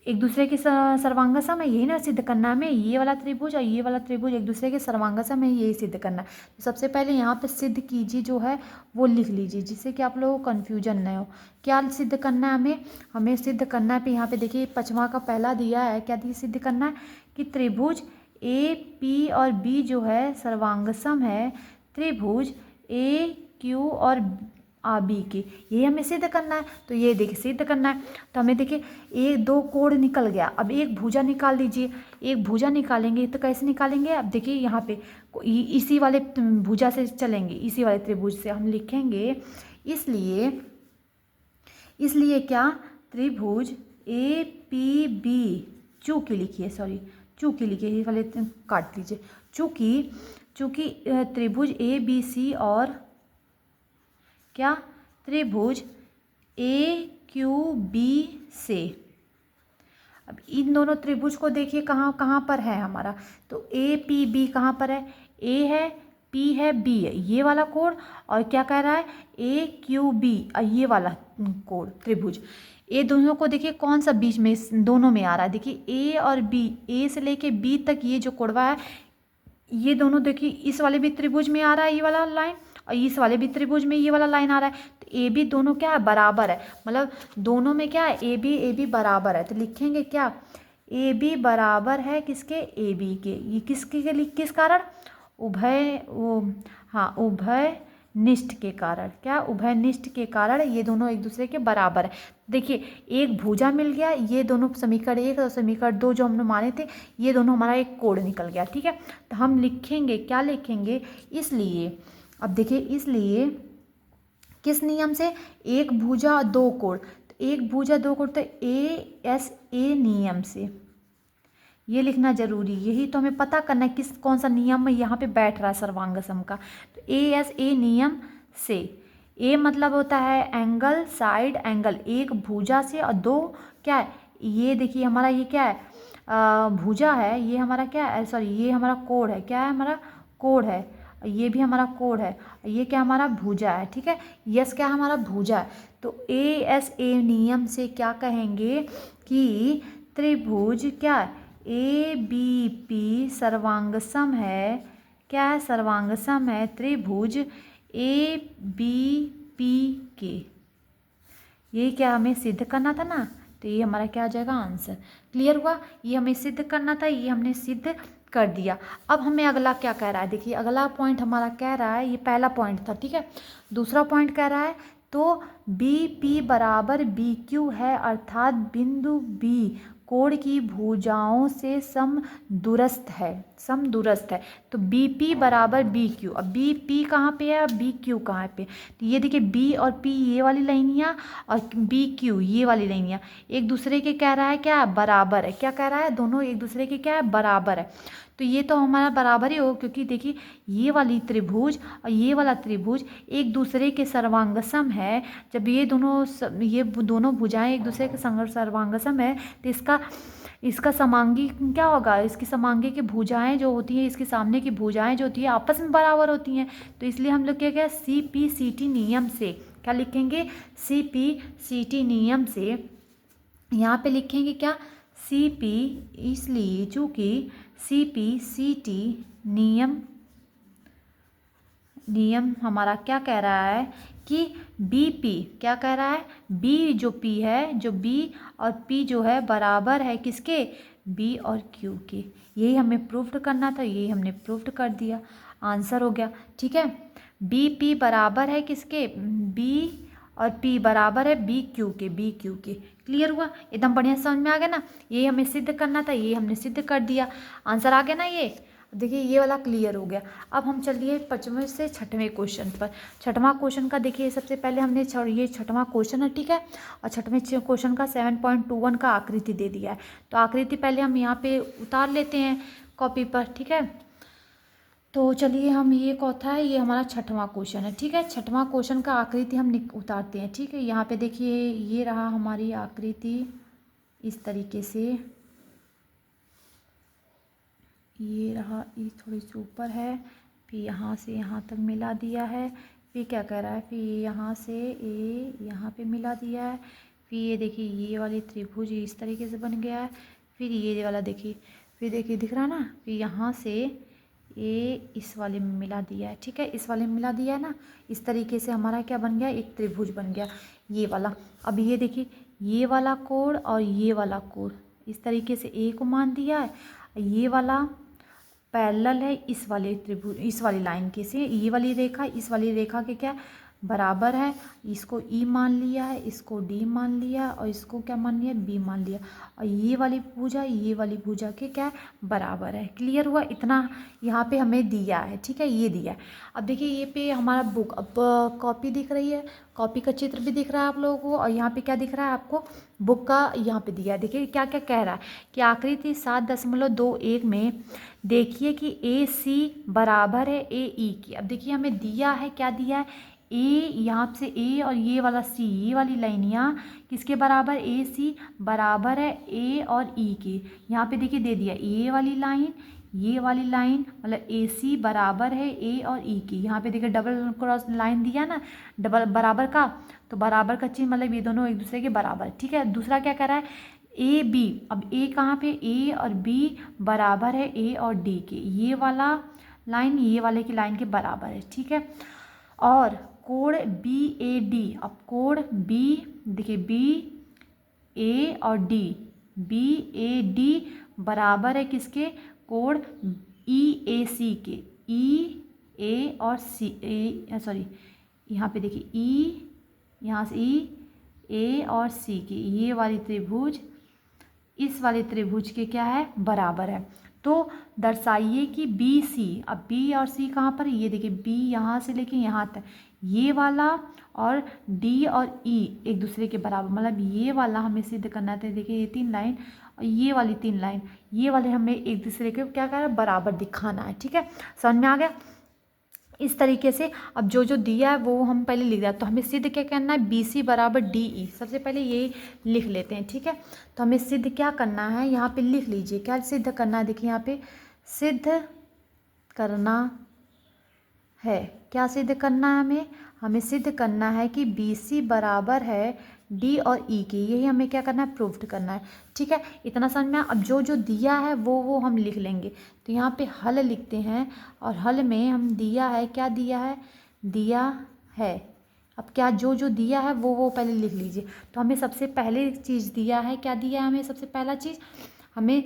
एक दूसरे के सर्वांगसम है, यही ना सिद्ध करना है हमें। ये वाला त्रिभुज और ये वाला त्रिभुज एक दूसरे के सर्वांगसम है, यही सिद्ध करना है। तो सबसे पहले यहाँ पे सिद्ध कीजिए, जो है वो लिख लीजिए, जिससे कि आप लोगों को कन्फ्यूजन न हो। क्या सिद्ध करना है हमें? हमें सिद्ध करना है, यहाँ पे देखिए 5वां का पहला दिया है, क्या दिया सिद्ध करना है? कि त्रिभुज ए पी और बी जो है सर्वांगसम है त्रिभुज ए क्यू और बी के, ये हमें सिद्ध करना है। तो ये देखिए सिद्ध करना है, तो हमें देखिए एक 2 कोण निकल गया, अब एक भुजा निकाल लीजिए। एक भुजा निकालेंगे तो कैसे निकालेंगे? अब देखिए यहाँ पे इसी वाले भुजा से चलेंगे, इसी वाले त्रिभुज से हम लिखेंगे। इसलिए क्या? त्रिभुज ए पी बी, चूंकि लिखिए, सॉरी चूंकि लिखिए, ये वाले काट लीजिए। चूंकि त्रिभुज ए बी सी और क्या? त्रिभुज ए क्यू बी से, अब इन दोनों त्रिभुज को देखिए कहाँ कहाँ पर है हमारा। तो ए पी बी कहाँ पर है? ए है, पी है, बी है, ये वाला कोण। और क्या कह रहा है? ए क्यू बी, ये वाला कोण त्रिभुज। ए दोनों को देखिए कौन सा बीच में दोनों में आ रहा है? देखिए ए और बी, ए से लेके बी तक ये जो कोणवा है, ये दोनों देखिए इस वाले भी त्रिभुज में आ रहा है ये वाला लाइन, और इस वाले भी त्रिभुज में ये वाला लाइन आ रहा है। तो ए बी दोनों क्या है? बराबर है, मतलब दोनों में क्या है? ए बी बराबर है। तो लिखेंगे क्या? ए बी बराबर है किसके? ए बी के। ये किसके के लिए? किस कारण? उभय निष्ठ के कारण। क्या? उभय निष्ठ के कारण ये दोनों एक दूसरे के बराबर है। देखिए एक भुजा मिल गया, ये दोनों समीकरण 1 और समीकरण 2 जो हमने माने थे, ये दोनों हमारा एक कोण निकल गया। ठीक है, तो हम लिखेंगे, क्या लिखेंगे? इसलिए, अब देखिए इसलिए किस नियम से? एक भुजा 2 कोण, तो एक भुजा 2 कोण, तो ए नियम से, ये लिखना जरूरी, यही तो हमें पता करना है किस कौन सा नियम में यहाँ पे बैठ रहा है सर्वांगसम का। तो ए नियम से, ए मतलब होता है एंगल, साइड एंगल, एक भुजा से, और 2 क्या है? ये देखिए हमारा ये क्या है? भुजा है, ये हमारा क्या है? सॉरी, ये हमारा कोण है। क्या है? हमारा कोण है। ये भी हमारा कोण है, ये क्या? हमारा भुजा है। ठीक है, यस क्या? हमारा भुजा है। तो ए नियम से क्या कहेंगे कि त्रिभुज क्या? ए बी पी सर्वांगसम है। क्या है? सर्वांगसम है त्रिभुज ए बी पी के। यही क्या हमें सिद्ध करना था ना, तो ये हमारा क्या आ जाएगा? आंसर। क्लियर हुआ? ये हमें सिद्ध करना था, ये हमने सिद्ध कर दिया। अब हमें अगला क्या कह रहा है? देखिए अगला पॉइंट हमारा कह रहा है, ये पहला पॉइंट था, ठीक है, दूसरा पॉइंट कह रहा है तो बी पी बराबर बी क्यू है, अर्थात बिंदु बी कोण की भुजाओं से समदूरस्थ है। सम दूरस्थ है। तो बी पी बराबर बी क्यू। अब बी पी कहाँ पे है और बी क्यू कहाँ पे, तो ये देखिए बी और पी ये वाली लाइनियाँ और बी क्यू ये वाली लाइनियाँ एक दूसरे के कह रहा है क्या, बराबर है। क्या कह रहा है, दोनों एक दूसरे के क्या है, बराबर है। तो ये तो हमारा बराबर ही हो, क्योंकि देखिए ये वाली त्रिभुज और ये वाला त्रिभुज एक दूसरे के सर्वांगसम है। जब ये दोनों भुजाएं एक दूसरे के सर्वांगसम है तो इसका समांगी क्या होगा, इसकी समांगी की भुजाएं जो होती हैं, इसके सामने की भुजाएं जो होती है आपस में बराबर होती हैं। तो इसलिए हम लोग क्या सी पी सी टी नियम से क्या लिखेंगे, सी पी सी टी नियम से यहाँ पे लिखेंगे क्या, सी पी, इसलिए चूँकि सी पी सी टी नियम हमारा क्या कह रहा है कि बी पी क्या कह रहा है, बी जो पी है, जो बी और पी जो है बराबर है किसके, बी और क्यू के। यही हमें प्रूव्ड करना था, यही हमने प्रूव्ड कर दिया, आंसर हो गया। ठीक है, बी पी बराबर है किसके, बी और पी बराबर है बी क्यू के। क्लियर हुआ, एकदम बढ़िया समझ में आ गया ना। ये हमें सिद्ध करना था, ये हमने सिद्ध कर दिया, आंसर आ गया ना। ये देखिए ये वाला क्लियर हो गया। अब हम चलिए 5वें से 6वें क्वेश्चन पर। 6वां क्वेश्चन का देखिए, सबसे पहले हमने ये 6वां क्वेश्चन है, ठीक है, और 6वें क्वेश्चन का 7.21 का आकृति दे दिया है। तो आकृति पहले हम यहाँ पे उतार लेते हैं कॉपी पर, ठीक है। तो चलिए हम ये कौथा है, ये हमारा 6वां क्वेश्चन है, ठीक है। 6वां क्वेश्चन का आकृति हम उतारते हैं, ठीक है। यहाँ पे देखिए ये रहा हमारी आकृति इस तरीके से, ये रहा, ये थोड़ी सी ऊपर है, फिर यहाँ से यहाँ तक मिला दिया है, फिर क्या कह रहा है, फिर यहाँ से ए यहाँ पे मिला दिया है, फिर ये देखिए ये वाली त्रिभुज इस तरीके से बन गया है, फिर ये वाला देखिए, फिर देखिए दिख रहा है ना, फिर यहाँ से ए इस वाले में मिला दिया है, ठीक है, इस वाले में मिला दिया है ना। इस तरीके से हमारा क्या बन गया, एक त्रिभुज बन गया ये वाला। अब ये देखिए ये वाला कोण और ये वाला कोण इस तरीके से ए को मान दिया है, ये वाला पैरेलल है इस वाले त्रिभुज, इस वाली लाइन के से, ये वाली रेखा इस वाली रेखा के क्या बराबर है, इसको ई मान लिया है, इसको डी मान लिया और इसको क्या मान लिया, बी मान लिया, और ये वाली भुजा के क्या बराबर है। क्लियर हुआ, इतना यहाँ पे हमें दिया है, ठीक है, ये दिया है। अब देखिए ये पे हमारा बुक, अब कॉपी दिख रही है, कॉपी का चित्र भी दिख रहा है आप लोगों को, और यहाँ पे क्या दिख रहा है आपको, बुक का यहाँ पे दिया है। देखिए क्या क्या कह रहा है कि आकृति 7.21 में देखिए कि ए सी बराबर है ए ई की। अब देखिए हमें दिया है, क्या दिया है, ए, यहाँ से ए और ये वाला सी, ये वाली लाइनियाँ किसके बराबर, ए सी बराबर है ए और ई के। यहाँ पे देखिए दे दिया ये वाली लाइन मतलब ए सी बराबर है ए और ई की। यहाँ पे देखिए डबल क्रॉस लाइन दिया ना, डबल बराबर का, तो बराबर का चिन्ह मतलब ये दोनों एक दूसरे के बराबर, ठीक है। दूसरा क्या कर रहा है, ए बी, अब ए कहाँ पे, ए और बी बराबर है ए और डी के, ये वाला लाइन ये वाले की लाइन के बराबर है, ठीक है। और कोण बी ए डी, अब कोण बी देखिए बी ए और डी, बी ए डी बराबर है किसके, कोण ई ए सी के, ई ए और सी ए, सॉरी यहाँ पे देखिए ई, यहाँ से ई ए और सी के, ये वाली त्रिभुज इस वाले त्रिभुज के क्या है, बराबर है। तो दर्शाइए कि बी सी, अब बी और सी कहाँ पर, ये देखिए बी यहाँ से लेके यहाँ तक, ये वाला और डी और ई एक दूसरे के बराबर, मतलब ये वाला हमें सिद्ध करना था। देखिए ये 3 लाइन और ये वाली 3 लाइन, ये वाले हमें एक दूसरे के क्या कर बराबर दिखाना है, ठीक है। समझ में आ गया। इस तरीके से अब जो जो दिया है वो हम पहले लिख दिया, तो हमें सिद्ध क्या करना है, बी सी बराबर डी ई, सबसे पहले ये लिख लेते हैं, ठीक है। तो हमें सिद्ध क्या करना है, यहाँ पे लिख लीजिए क्या सिद्ध करना है। देखिए यहाँ पे सिद्ध करना है, क्या सिद्ध करना है, हमें सिद्ध करना है कि बी सी बराबर है डी और ई की, यही हमें क्या करना है, प्रूव्ड करना है, ठीक है। इतना समझ में। अब जो जो दिया है वो हम लिख लेंगे। तो यहाँ पे हल लिखते हैं, और हल में हम दिया है, क्या दिया है, अब क्या जो जो दिया है वो पहले लिख लीजिए। तो हमें सबसे पहले चीज़ दिया है, क्या दिया है हमें, सबसे पहला चीज़ हमें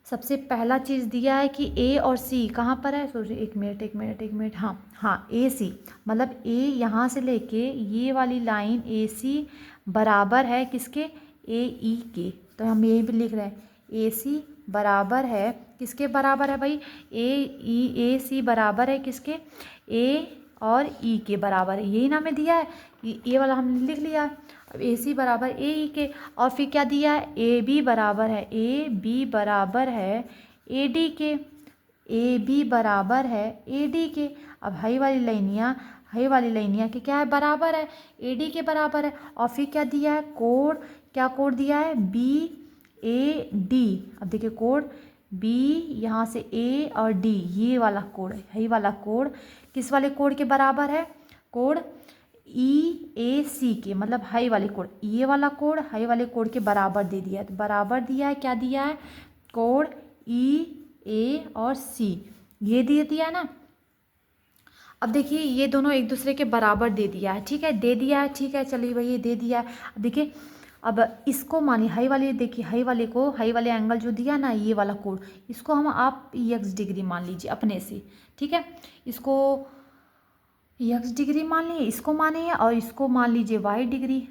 सबसे पहला चीज़ दिया है कि ए और सी कहाँ पर है, सॉरी एक मिनट, हाँ ए सी, मतलब ए यहाँ से लेके ये वाली लाइन ए सी बराबर है किसके, ए ई के। तो हम यही भी लिख रहे हैं ए सी बराबर है, किसके बराबर है भाई, ए सी बराबर है किसके, ए और ई के बराबर है, यही ना हमें दिया है, ये वाला हमने लिख लिया है। अब ए सी बराबर ए ई के, और फिर क्या दिया है, ए बी बराबर है, ए बी बराबर है ए डी के, ए बी बराबर है ए डी के। अब हई वाली लाइनियाँ के क्या है, बराबर है, ए डी के बराबर है। और फिर क्या दिया है, कोड, क्या कोड दिया है, बी ए डी। अब देखिए कोड बी, यहाँ से ए और डी, ये वाला कोड है, यही वाला कोड किस वाले कोड के बराबर है, कोड ई ए सी के, मतलब हाई वाले कोड, ये वाला कोड हाई वाले कोड के बराबर दे दिया है। तो बराबर दिया है, क्या दिया है, कोड ई ए और सी, ये दे दिया है ना। अब देखिए ये दोनों एक दूसरे के बराबर दे दिया है, ठीक है, दे दिया है, ठीक है, चलिए भाई ये दे दिया है। अब देखिए अब इसको मानिए हाई वाले, देखिए हाई वाले एंगल जो दिया ना, ये वाला कोड, इसको हम आप एक्स डिग्री मान लीजिए अपने से, ठीक है, इसको एक्स डिग्री मान लिए, इसको मानिए, और इसको मान लीजिए वाई डिग्री,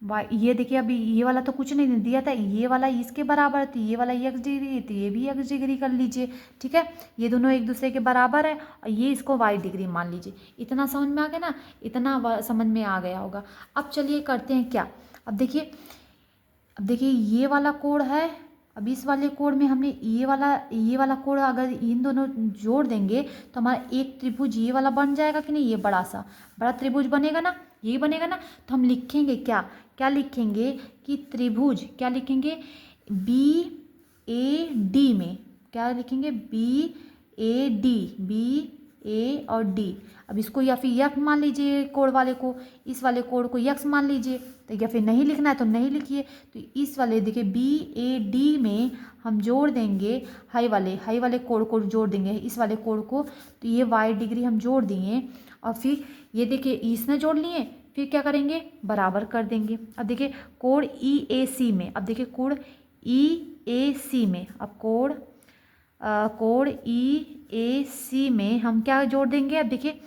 वाई, ये देखिए अभी ये वाला तो कुछ नहीं दिया था, ये वाला इसके बराबर है, तो ये वाला एक्स डिग्री, तो ये भी एक्स डिग्री कर लीजिए, ठीक है, ये दोनों एक दूसरे के बराबर है, और ये इसको वाई डिग्री मान लीजिए। इतना समझ में आ गया ना, इतना समझ में आ गया होगा। अब चलिए करते हैं क्या, अब देखिए ये वाला कोड है, अब इस वाले कोड में हमने ये वाला कोड अगर इन दोनों जोड़ देंगे तो हमारा एक त्रिभुज ये वाला बन जाएगा कि नहीं, ये बड़ा त्रिभुज बनेगा ना, यही बनेगा ना। तो हम लिखेंगे क्या लिखेंगे कि त्रिभुज, क्या लिखेंगे, बी ए डी में, क्या लिखेंगे, बी ए डी, बी ए और डी। अब इसको या फिर यक्स मान लीजिए कोड वाले को, इस वाले कोड को यक्स मान लीजिए, तो या फिर नहीं लिखना है तो नहीं लिखिए। तो इस वाले देखिए बी ए डी में हम जोड़ देंगे हाई वाले कोड को जोड़ देंगे इस वाले कोड को, तो ये वाई डिग्री हम जोड़ दिए, और फिर ये देखिए इसने जोड़ लिए, फिर क्या करेंगे, बराबर कर देंगे। अब देखिए कोड ई ए सी में, अब देखिए कोड ई ए सी में, अब कोड ई ए सी में हम क्या जोड़ देंगे, अब देखिए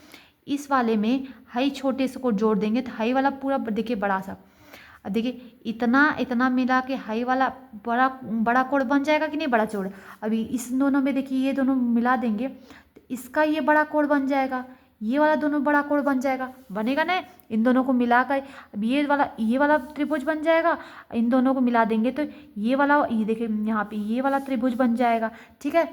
इस वाले में हाई छोटे से को जोड़ देंगे, तो हाई वाला पूरा देखिए बड़ा सा, अब देखिए इतना मिला के हाई वाला बड़ा कोड बन जाएगा कि नहीं, बड़ा कोड। अभी इस दोनों में देखिए ये दोनों मिला देंगे तो इसका ये बड़ा कोड बन जाएगा, ये वाला दोनों बड़ा कोड बन जाएगा, बनेगा ना, इन दोनों को मिलाकर अब ये वाला त्रिभुज बन जाएगा, इन दोनों को मिला देंगे तो ये देखिए यहाँ पे ये वाला त्रिभुज बन जाएगा, ठीक है।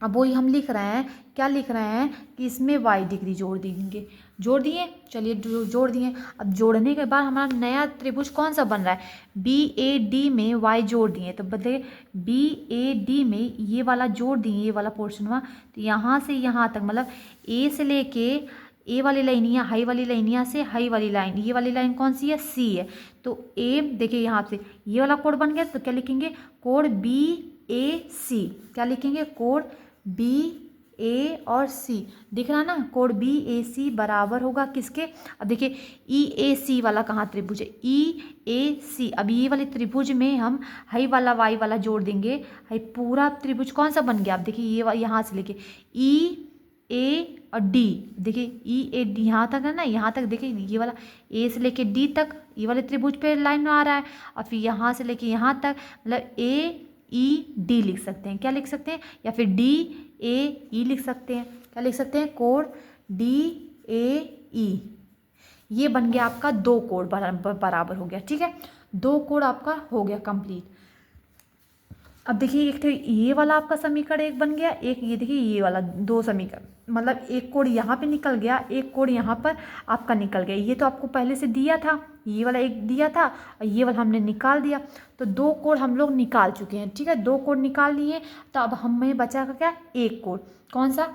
अब वही हम लिख रहे हैं, क्या लिख रहे हैं कि इसमें वाई डिग्री जोड़ देंगे, जोड़ दिए, चलिए जोड़ दिए। अब जोड़ने के बाद हमारा नया त्रिभुज कौन सा बन रहा है, बी ए डी में वाई जोड़ दिए, तो बताइए बी ए डी में ये वाला जोड़ दिए, ये वाला पोर्शन हुआ, तो यहाँ से यहाँ तक मतलब ए से लेके ए वाली लाइनियाँ, हाई वाली लाइनियाँ से हाई वाली लाइन, ये वाली लाइन कौन सी है, सी है, तो ए देखिए यहाँ से ये वाला कोड बन गया, तो क्या लिखेंगे, कोड बी ए सी, क्या लिखेंगे, कोड बी ए और सी, दिख रहा ना, कोड बी ए सी बराबर होगा किसके, अब देखिए ई ए सी वाला कहाँ त्रिभुज है, ई ए सी, अब ये वाले त्रिभुज में हम हाई वाला वाई वाला जोड़ देंगे, हाई पूरा त्रिभुज कौन सा बन गया, अब देखिए ये यहाँ से लेके ई ए और डी, देखिए ई ए डी यहाँ तक है ना, यहाँ तक देखिए ये वाला ए से लेके डी तक ये वाले त्रिभुज पे लाइन आ रहा है, और फिर यहाँ से लेके यहाँ तक मतलब ए ई डी लिख सकते हैं, क्या लिख सकते हैं, या फिर डी ए ई लिख सकते हैं, क्या लिख सकते हैं, कोड डी ए ई, ये बन गया आपका दो कोड बराबर हो गया, ठीक है, दो कोड आपका हो गया कंप्लीट। अब देखिए एक तो ये वाला आपका समीकरण एक बन गया, एक ये देखिए ये वाला दो समीकरण, मतलब एक कोड यहाँ पे निकल गया, एक कोड यहाँ पर आपका निकल गया, ये तो आपको पहले से दिया था, ये वाला एक दिया था और ये वाला हमने निकाल दिया, तो दो कोड हम लोग निकाल चुके हैं, ठीक है, दो कोड निकाल लिए। तो अब हमें बचा का क्या, एक कोड, कौन सा,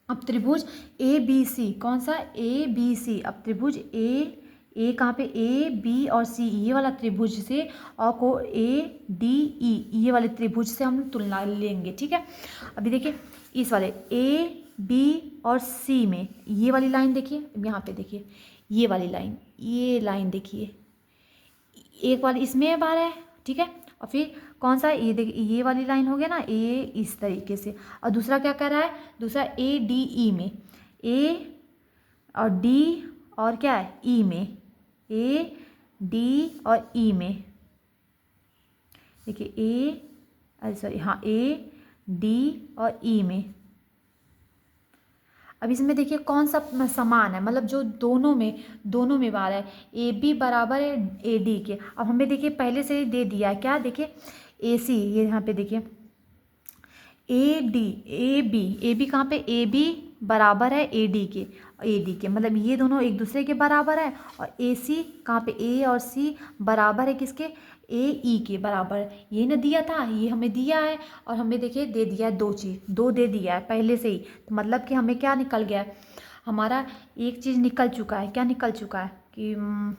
अब त्रिभुज ए बी सी, कौन सा, ए बी सी, अब त्रिभुज ए कहाँ पे, ए बी और सी, ये वाला त्रिभुज से और को ए डी ई, ये वाले त्रिभुज से हम तुलना लेंगे, ठीक है। अभी देखिए इस वाले ए बी और सी में ये वाली लाइन देखिए, यहाँ पे देखिए ये वाली लाइन, ये लाइन देखिए, एक वाली इसमें बार है, ठीक है, और फिर कौन सा, ये देखिए ये वाली लाइन हो गया ना, ए इस तरीके से, और दूसरा क्या कर रहा है, दूसरा ए डी ई में, ए और डी और क्या है, ई में, ए डी और ई में, देखिए सॉरी हाँ ए डी और ई में। अब इसमें देखिए कौन सा समान है, मतलब जो दोनों में बार है, ए बी बराबर है ए डी के। अब हमें देखिए पहले से ही दे दिया है क्या, देखिए ए सी, ये यहाँ पे देखिए ए डी ए बी कहाँ पे, ए बी बराबर है ए डी के मतलब ये दोनों एक दूसरे के बराबर है। और ए सी कहाँ पे, ए और सी बराबर है किसके, ए ई के बराबर है। ये ना दिया था, ये हमें दिया है और हमें देखिए दे दिया है दो दे दिया है पहले से ही। तो मतलब कि हमें क्या निकल गया है, हमारा एक चीज़ निकल चुका है। क्या निकल चुका है कि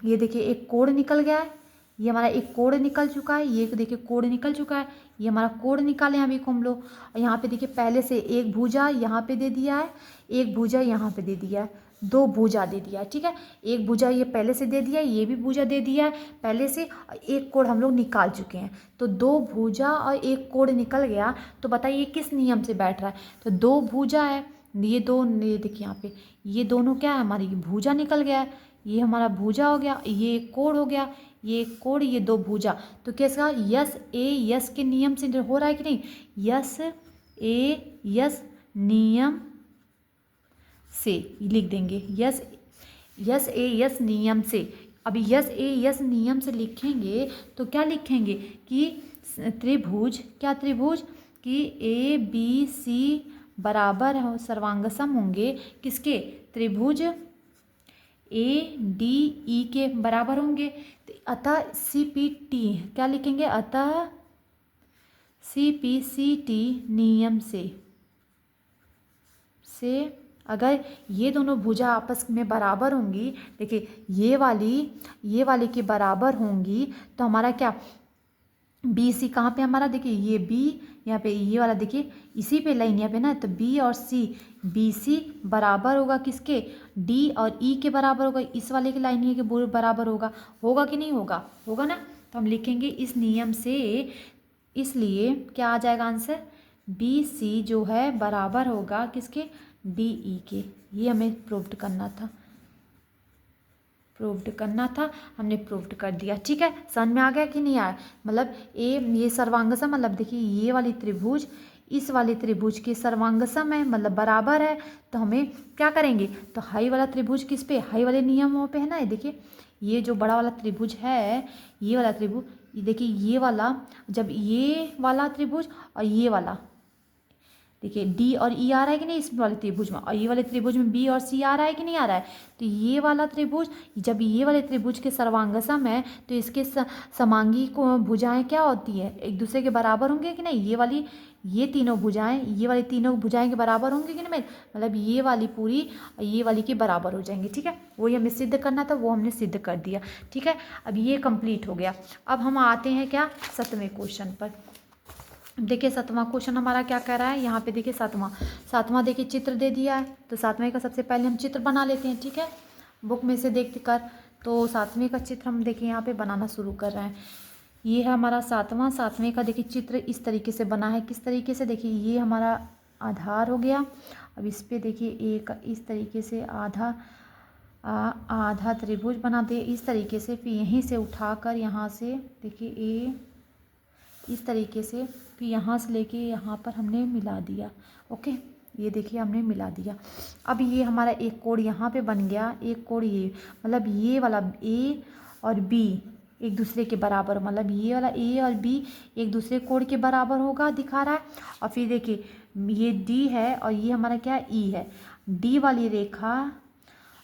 ये देखिए एक कोण निकल गया है, ये हमारा एक कोण निकल चुका है, ये देखिए कोण निकल चुका है, ये हमारा कोण निकाले अभी को हम लोग। और यहाँ पे देखिए पहले से एक भुजा यहाँ पे दे दिया है, एक भुजा यहाँ पे दे दिया है, दो भुजा दे दिया है, ठीक है। एक भुजा ये पहले से दे दिया है, ये भी भुजा दे दिया है पहले से, एक कोण हम लोग निकाल चुके हैं। तो दो भुजा और एक कोण निकल गया। तो बताइए किस नियम से बैठ रहा है, तो दो भुजा है, ये देखिए यहाँ पे ये दोनों क्या है, हमारी भुजा निकल गया है, ये हमारा भुजा हो गया, ये कोण हो गया, ये कोण, ये दो भुजा। तो कैसा, यस ए यस के नियम से हो रहा है कि नहीं, यस ए यस नियम से लिख देंगे, यस ए यस नियम से। अभी यस ए यस नियम से लिखेंगे तो क्या लिखेंगे कि त्रिभुज, क्या त्रिभुज कि ए बी सी बराबर हो, सर्वांगसम होंगे किसके, त्रिभुज ए डी ई के बराबर होंगे। तो अतः सी पी टी क्या लिखेंगे, अतः सी पी सी टी नियम से अगर ये दोनों भुजा आपस में बराबर होंगी, देखिए ये वाली के बराबर होंगी, तो हमारा क्या बी सी कहाँ पे हमारा, देखिए ये बी यहाँ पे, ये वाला देखिए इसी पे लाइन यहाँ पे ना, तो बी और सी, बी सी बराबर होगा किसके, डी और ई के बराबर होगा, इस वाले की लाइन ये के बराबर होगा कि नहीं होगा, होगा ना। तो हम लिखेंगे इस नियम से, इसलिए क्या आ जाएगा आंसर, बी सी जो है बराबर होगा किसके, डी ई के। ये हमें प्रूव्ड करना था, हमने प्रूव्ड कर दिया, ठीक है। समझ में आ गया कि नहीं आया, मतलब ये सर्वांगसम, मतलब देखिए ये वाली त्रिभुज इस वाले त्रिभुज के सर्वांगसम है, मतलब बराबर है। तो हमें क्या करेंगे, तो हाई वाला त्रिभुज किस पे, हाई वाले नियमों पे है ना। देखिए ये जो बड़ा वाला त्रिभुज है, ये वाला त्रिभुज, देखिए ये वाला, जब ये वाला त्रिभुज और ये वाला, देखिए डी और ई आ रहा है कि नहीं इस वाले त्रिभुज में, और ये वाले त्रिभुज में बी और सी आ रहा है कि नहीं आ रहा है। तो ये वाला त्रिभुज, जब ये वाले त्रिभुज के सर्वांगसम है, तो इसके समांगी को भुजाएं क्या होती है, एक दूसरे के बराबर होंगे कि नहीं। ये तीनों भुजाएं, ये वाली तीनों भुजाएं के बराबर होंगे कि नहीं, मतलब ये वाली पूरी और ये वाली के बराबर हो जाएंगे, ठीक है। वही हमें सिद्ध करना था, वो हमने सिद्ध कर दिया, ठीक है। अब ये कंप्लीट हो गया। अब हम आते हैं क्या, 7वें क्वेश्चन पर। देखिए 7वां क्वेश्चन हमारा क्या कह रहा है, यहाँ पे देखिए 7वां देखिए चित्र दे दिया है। तो 7वें का सबसे पहले हम चित्र बना लेते हैं, ठीक है, बुक में से देख कर। तो 7वें का चित्र हम देखिए यहाँ पे बनाना शुरू कर रहे हैं। ये है हमारा 7वें का देखिए चित्र इस तरीके से बना है। किस तरीके से, देखिए ये हमारा आधार हो गया। अब इस पर देखिए एक इस तरीके से आधा त्रिभुज बना दे इस तरीके से, फिर यहीं से उठाकर यहाँ से देखिए ए इस तरीके से, फिर यहाँ से लेके यहाँ पर हमने मिला दिया। ओके, ये देखिए हमने मिला दिया। अब ये हमारा एक कोण यहाँ पे बन गया, एक कोण ये, मतलब ये वाला ए और बी एक दूसरे के बराबर, मतलब ये वाला ए और बी एक दूसरे कोण के बराबर होगा दिखा रहा है। और फिर देखिए ये डी है और ये हमारा क्या ई है, डी वाली रेखा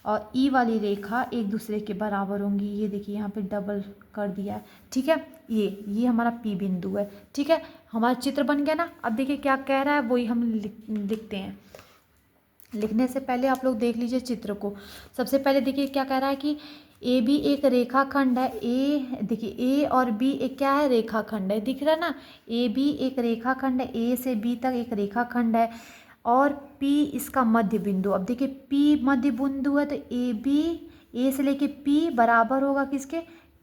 और ई वाली रेखा एक दूसरे के बराबर होंगी। ये देखिए यहाँ पे डबल कर दिया है, ठीक है। ये हमारा पी बिंदु है, ठीक है। हमारा चित्र बन गया ना। अब देखिए क्या कह रहा है वही हम लिखते हैं। लिखने से पहले आप लोग देख लीजिए चित्र को। सबसे पहले देखिए क्या कह रहा है कि ए बी एक रेखाखंड है। देखिए ए और बी एक क्या है, रेखाखंड है, दिख रहा है ना। ए बी एक रेखाखंड है, ए से बी तक एक रेखाखंड है और P इसका मध्य बिंदु। अब देखिए P मध्य बिंदु है, तो ए से लेके P बराबर होगा किसके,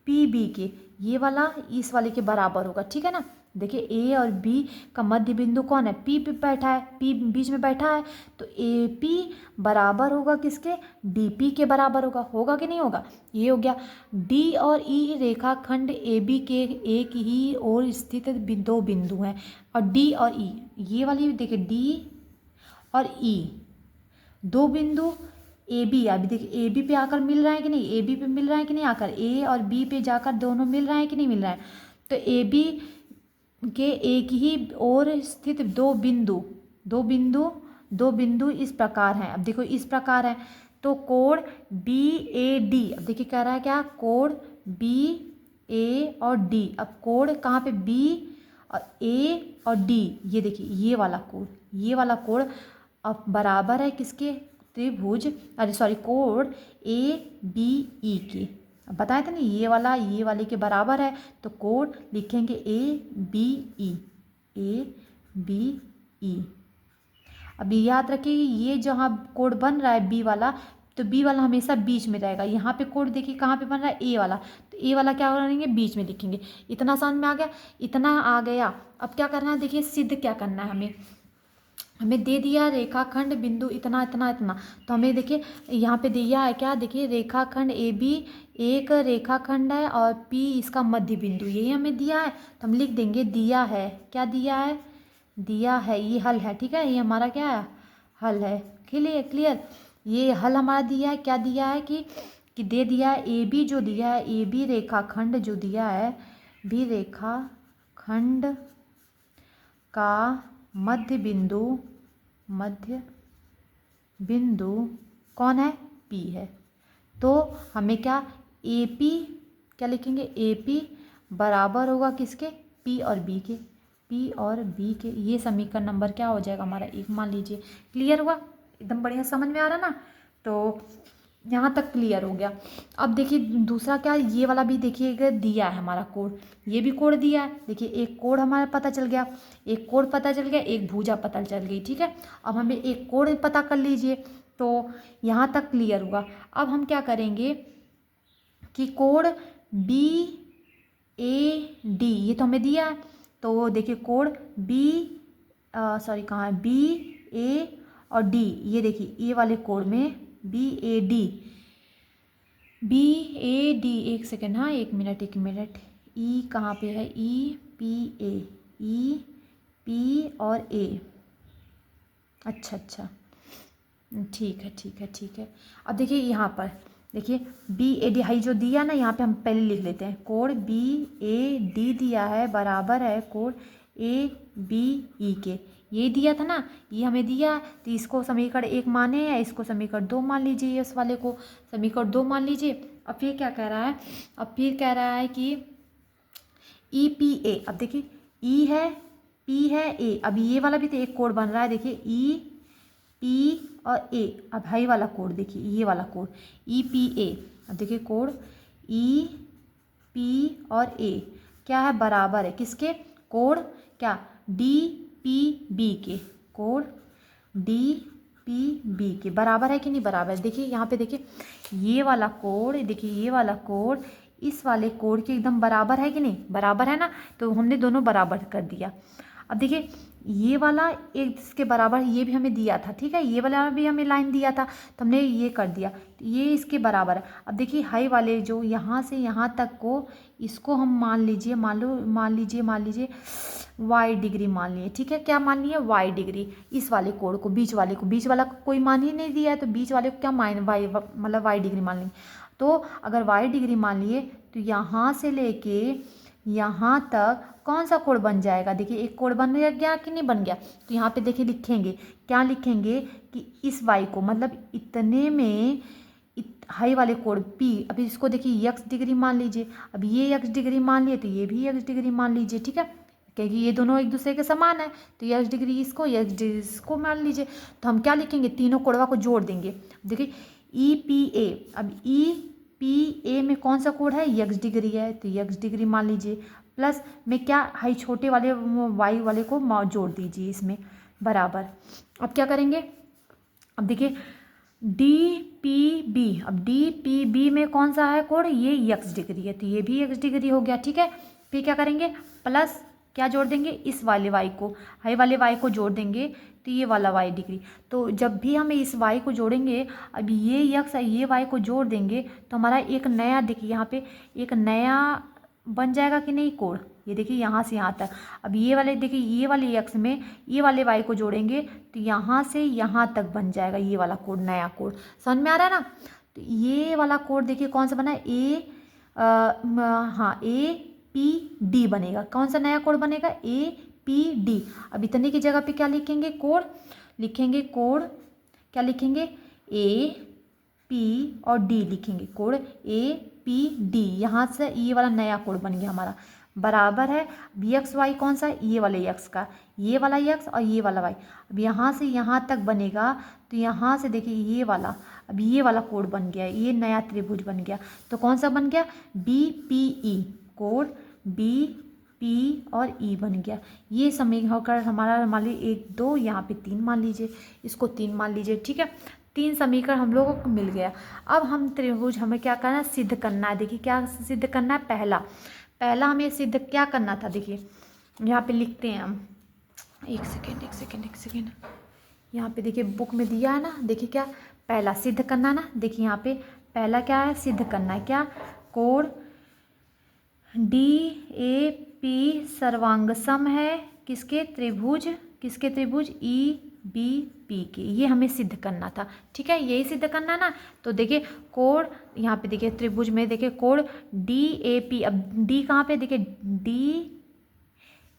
पी बी के, ये वाला इस वाले के बराबर होगा, ठीक है ना। देखिए ए और बी का मध्य बिंदु कौन है, पी पे बैठा है, पी बीच में बैठा है, तो ए पी बराबर होगा किसके, डी पी के बराबर होगा, होगा कि नहीं होगा। ये हो गया। डी और ई रेखाखंड ए बी के एक ही ओर स्थित दो बिंदु हैं, और डी और ई, ये वाली देखिए डी और ई दो बिंदु ए बी, अभी देखिए ए बी पे आकर मिल रहा है कि नहीं, ए बी पे मिल रहा है कि नहीं आकर, ए और बी पे जाकर दोनों मिल रहा है कि नहीं मिल रहा है। तो ए बी के एक ही ओर स्थित दो बिंदु इस प्रकार हैं। अब देखो इस प्रकार है, तो कोण बी ए डी, अब देखिए कह रहा है क्या, कोण बी ए और डी। अब कोण कहाँ पे, बी और ए और डी, ये देखिए ये वाला कोण अब बराबर है किसके, त्रिभुज, अरे सॉरी, कोण ए बी ई के। अब बताए थे ना ये वाले के बराबर है, तो कोण लिखेंगे ए बी ई। अभी याद रखिए ये जहाँ कोण बन रहा है बी वाला, तो बी वाला हमेशा बीच में रहेगा। यहाँ पे कोण देखिए कहाँ पे बन रहा है, ए वाला, तो ए वाला क्या करेंगे, बीच में लिखेंगे। इतना समझ में आ गया, इतना आ गया। अब क्या करना है, देखिए सिद्ध क्या करना है, हमें दे दिया रेखाखंड बिंदु इतना इतना इतना, तो हमें देखिए यहाँ पे दिया है क्या, देखिए रेखाखंड ए बी एक रेखाखंड है और पी इसका मध्य बिंदु, यही हमें दिया है, तो हम लिख देंगे दिया है। क्या दिया है, ये हल है, ठीक है, ये हमारा क्या है, हल है। क्लियर, ये हल हमारा दिया है। क्या दिया है कि दे दिया है ए बी, जो दिया है ए बी रेखाखंड जो दिया है, बी रेखाखंड का मध्य बिंदु कौन है, पी है। तो हमें क्या, ए पी क्या लिखेंगे, ए पी बराबर होगा किसके, पी और बी के। ये समीकरण नंबर क्या हो जाएगा हमारा, एक मान लीजिए। क्लियर हुआ, एकदम बढ़िया समझ में आ रहा ना। तो यहाँ तक क्लियर हो गया। अब देखिए दूसरा क्या, ये वाला भी देखिएगा दिया है हमारा कोण, ये भी कोण दिया है। देखिए एक कोण हमारा पता चल गया, एक भुजा पता चल गई, ठीक है। अब हमें एक कोण पता कर लीजिए, तो यहाँ तक क्लियर हुआ। अब हम क्या करेंगे कि कोण बी ए डी, ये तो हमें दिया है, तो देखिए कोण कहाँ है, बी ए और डी, ये देखिए ये वाले कोण में बी ए डी, एक सेकेंड, हाँ एक मिनट, ई कहाँ पे है, ई पी और ए, अच्छा, ठीक है। अब देखिए यहाँ पर देखिए बी ए डी हाई जो दिया ना, यहाँ पे हम पहले लिख लेते हैं, कोण बी ए डी दिया है बराबर है कोण ए बी ई के। ये दिया था ना, ये हमें दिया, तो इसको समीकरण 1 माने या इसको समीकरण 2 मान लीजिए, इस वाले को समीकरण 2 मान लीजिए। अब फिर क्या कह रहा है, कह रहा है कि ई पी ए, अब देखिए ई है, पी है, ए, अब ये वाला भी तो एक कोण बन रहा है, देखिए ई पी और ए। अब हाई वाला कोण देखिए, ये वाला कोण ई पी ए, अब देखिए कोण ई पी और ए क्या है, बराबर है किसके, कोण क्या, डी पी बी के, कोण डी पी बी के बराबर है कि नहीं बराबर है। देखिए यहाँ पे देखिए ये वाला कोण, देखिए ये वाला कोण इस वाले कोण के एकदम बराबर है कि नहीं, बराबर है ना, तो हमने दोनों बराबर कर दिया। अब देखिए ये वाला एक इसके बराबर, ये भी हमें दिया था, ठीक है, ये वाला भी हमें लाइन दिया था, तो हमने ये कर दिया, तो ये इसके बराबर है। अब देखिए हाई वाले जो यहाँ से यहाँ तक को, इसको हम मान लीजिए वाई डिग्री मान लिए, ठीक है, क्या मान लिए, वाई डिग्री। इस वाले कोण को, बीच वाला को कोई मान ही नहीं दिया है, तो बीच वाले को क्या मान, वाई डिग्री मान लेंगे। तो अगर वाई डिग्री मान लिए, तो यहाँ से लेके यहाँ तक कौन सा कोण बन जाएगा, देखिए एक कोण बन गया कि नहीं बन गया। तो यहाँ पे देखिए लिखेंगे, क्या लिखेंगे कि इस वाई को, मतलब इतने में हाई वाले कोण पी, अभी इसको देखिए यक्स डिग्री मान लीजिए, अब ये यक्स डिग्री मान लिए तो ये भी यक्स डिग्री मान लीजिए, ठीक है, क्योंकि ये दोनों एक दूसरे के समान है, तो यक्स डिग्री इसको, यक्स डिग्री इसको मान लीजिए। तो हम क्या लिखेंगे, तीनों कोणवा को जोड़ देंगे। देखिए ई पी ए, अब ई पी ए में कौन सा कोण है, यक्स डिग्री है, तो यक्स डिग्री मान लीजिए, प्लस में क्या, हाई छोटे वाले वाई वाले को जोड़ दीजिए इसमें बराबर। अब क्या करेंगे, अब देखिए डी पी बी, अब डी पी बी में कौन सा है कोण, ये यक्स डिग्री है, तो ये भी यक्स डिग्री हो गया, ठीक है। फिर क्या करेंगे, प्लस क्या जोड़ देंगे, इस वाले y को, हाई वाले y को जोड़ देंगे तो ये वाला y डिग्री। तो जब भी हम इस y को जोड़ेंगे, अब ये यक्स ये y को जोड़ देंगे तो हमारा एक नया, देखिए यहाँ पे एक नया बन जाएगा कि नहीं कोण। ये देखिए यहाँ से यहाँ तक। अब ये वाले देखिए, ये वाले यक्स में ये वाले y को जोड़ेंगे तो यहाँ से यहाँ तक बन जाएगा ये वाला कोण, नया कोण। समझ में आ रहा है ना। तो ये वाला कोण देखिए कौन सा बना है, हाँ APD बनेगा। कौन सा नया कोण बनेगा, APD। अब इतने की जगह पे क्या लिखेंगे, कोण लिखेंगे, कोण क्या लिखेंगे, AP और D लिखेंगे, कोण APD। यहाँ से ये वाला नया कोण बन गया हमारा, बराबर है यक्स वाई कौन सा, ये वाले यक्स का, ये वाला यक्स और ये वाला वाई। अब यहाँ से यहाँ तक बनेगा तो यहाँ से देखिए ये वाला, अब ये वाला कोण बन गया, ये नया त्रिभुज बन गया। तो कौन सा बन गया, BPE, कोण BP और E बन गया। ये समीकरण होकर हमारा मान लीजिए 1 2, यहाँ पे 3 मान लीजिए, इसको 3 मान लीजिए, ठीक है। 3 समीकरण हम लोगों को मिल गया। अब हम त्रिभुज हमें क्या करना है, सिद्ध करना है। देखिए क्या सिद्ध करना है, पहला हमें सिद्ध क्या करना था, देखिए यहाँ पे लिखते हैं हम, एक सेकेंड, यहाँ पे देखिए बुक में दिया है ना, देखिए क्या पहला सिद्ध करना ना, देखिए यहाँ पे पहला क्या है, सिद्ध करना है क्या, कोण DAP सर्वांगसम है किसके त्रिभुज EBP के। ये हमें सिद्ध करना था, ठीक है, यही सिद्ध करना है ना। तो देखिए कोण यहाँ पे देखिए त्रिभुज में देखिए कोण DAP, अब D कहाँ पे, देखिए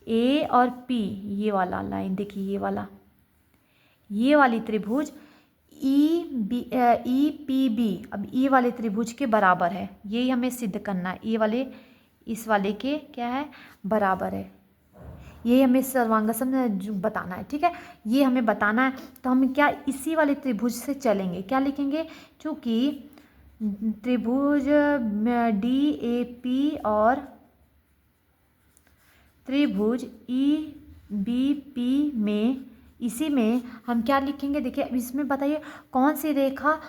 DA और P, ये वाला लाइन देखिए, ये वाली त्रिभुज EPB अब E वाले त्रिभुज के बराबर है। यही हमें सिद्ध करना है, ये वाले इस वाले के क्या है, बराबर है। ये हमें सर्वांगसम बताना है, ठीक है, ये हमें बताना है। तो हम क्या इसी वाले त्रिभुज से चलेंगे, क्या लिखेंगे, चूँकि त्रिभुज DAP और त्रिभुज EBP में, इसी में हम क्या लिखेंगे, देखिए अब इसमें बताइए कौन सी रेखा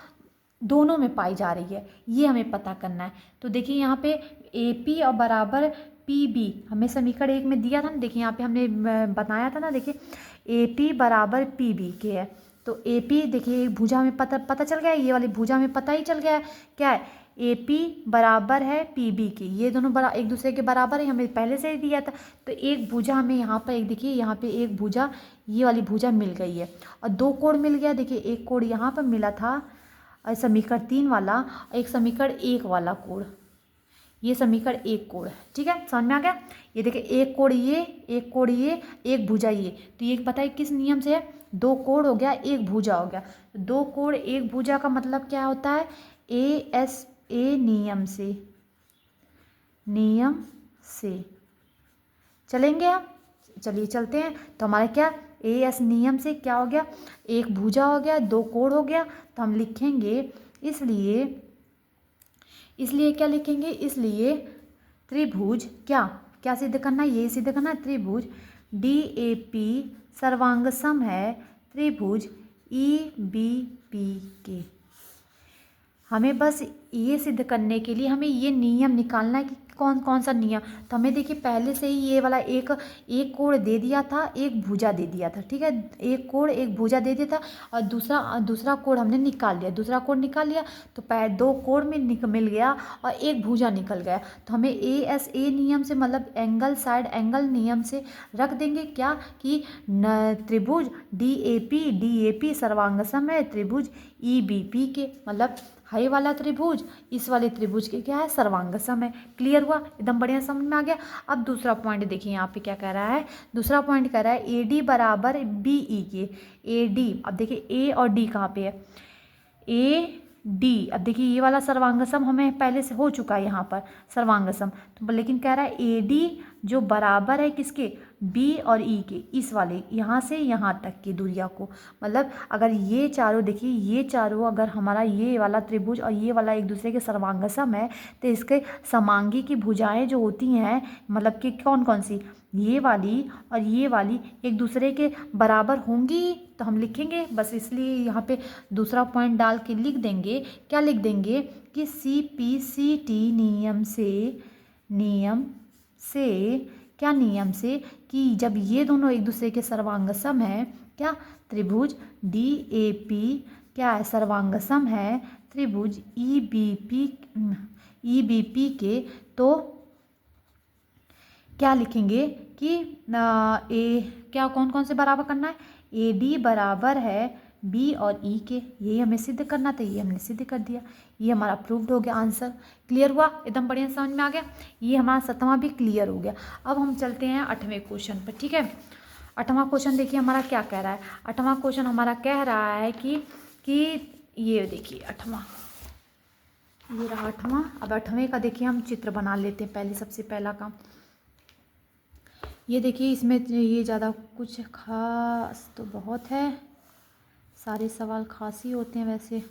दोनों में पाई जा रही है, ये हमें पता करना है। तो देखिए यहाँ पे AP और बराबर PB हमें समीकरण 1 में दिया था ना, देखिए यहाँ पे हमने बताया था ना, देखिए AP बराबर PB के है। तो AP देखिए एक भुजा में पता चल गया है, ये वाली भुजा में पता ही चल गया है क्या है, AP बराबर है PB की। ये दोनों एक दूसरे के बराबर है, हमें पहले से ही दिया था। तो एक भुजा हमें यहाँ पर एक देखिए, यहाँ पे एक भुजा, ये वाली भुजा मिल गई है और 2 कोण मिल गया। देखिए एक कोण यहाँ पर मिला था समीकरण 3 वाला, एक समीकरण 1 वाला कोण, ये समीकरण 1 कोण है, ठीक है, समझ में आ गया। ये देखिए एक कोण ये, एक कोण ये, एक भुजा ये, तो ये बताइए किस नियम से है, 2 कोण हो गया, एक भुजा हो गया। 2 कोण एक भुजा का मतलब क्या होता है, ASA नियम से चलेंगे हम, चलिए चलते हैं। तो हमारा क्या AS नियम से क्या हो गया, एक भुजा हो गया, 2 कोण हो गया। तो हम लिखेंगे इसलिए क्या लिखेंगे, इसलिए त्रिभुज क्या सिद्ध करना है, ये सिद्ध करना है, त्रिभुज DAP सर्वांगसम है त्रिभुज EBP के। हमें बस ये सिद्ध करने के लिए हमें ये नियम निकालना है कि कौन कौन सा नियम। तो हमें देखिए पहले से ही ये वाला एक कोण दे दिया था, एक भुजा दे दिया था, ठीक है, एक कोण एक भुजा दे दिया था और दूसरा कोण हमने निकाल लिया, दूसरा कोण निकाल लिया तो 2 कोण में मिल गया और एक भुजा निकल गया। तो हमें ASA नियम से मतलब एंगल साइड एंगल नियम से रख देंगे क्या कि त्रिभुज DAP सर्वांगसम है त्रिभुज EBP के, मतलब हाई वाला त्रिभुज इस वाले त्रिभुज के क्या है, सर्वांगसम है। क्लियर हुआ, एकदम बढ़िया समझ में आ गया। अब दूसरा पॉइंट देखिए यहाँ पे क्या कह रहा है, दूसरा पॉइंट कह रहा है AD बराबर BE के। AD अब देखिए A और D कहाँ पे है, AD अब देखिए ये वाला सर्वांगसम हमें पहले से हो चुका है यहाँ पर सर्वांगसम, तो लेकिन कह रहा है AD जो बराबर है किसके, B और E के, इस वाले यहाँ से यहाँ तक की दूरिया को। मतलब अगर ये चारों देखिए, ये चारों अगर हमारा ये वाला त्रिभुज और ये वाला एक दूसरे के सर्वांगसम है तो इसके समांगी की भुजाएं जो होती हैं, मतलब कि कौन कौन सी, ये वाली और ये वाली एक दूसरे के बराबर होंगी। तो हम लिखेंगे बस, इसलिए यहाँ पे दूसरा पॉइंट डाल के लिख देंगे, क्या लिख देंगे कि CPCT नियम से क्या नियम से कि जब ये दोनों एक दूसरे के सर्वांगसम है, क्या त्रिभुज DAP क्या है, सर्वांगसम है त्रिभुज EBP के, तो क्या लिखेंगे कि क्या कौन कौन से बराबर करना है, AD बराबर है B और E के, यही हमें सिद्ध करना था, ये हमने सिद्ध कर दिया, ये हमारा प्रूव्ड हो गया। आंसर क्लियर हुआ, एकदम बढ़िया समझ में आ गया। ये हमारा 7वां भी क्लियर हो गया। अब हम चलते हैं 8वें क्वेश्चन पर, ठीक है। 8वां क्वेश्चन देखिए हमारा क्या कह रहा है। 8वां क्वेश्चन हमारा कह रहा है कि ये देखिए 8वां, ये रहा 8वां। अब 8वें का देखिए हम चित्र बना लेते हैं। पहले सबसे पहला काम ये देखिए, इसमें ये ज़्यादा कुछ खास तो बहुत है, सारे सवाल खास ही होते हैं वैसे।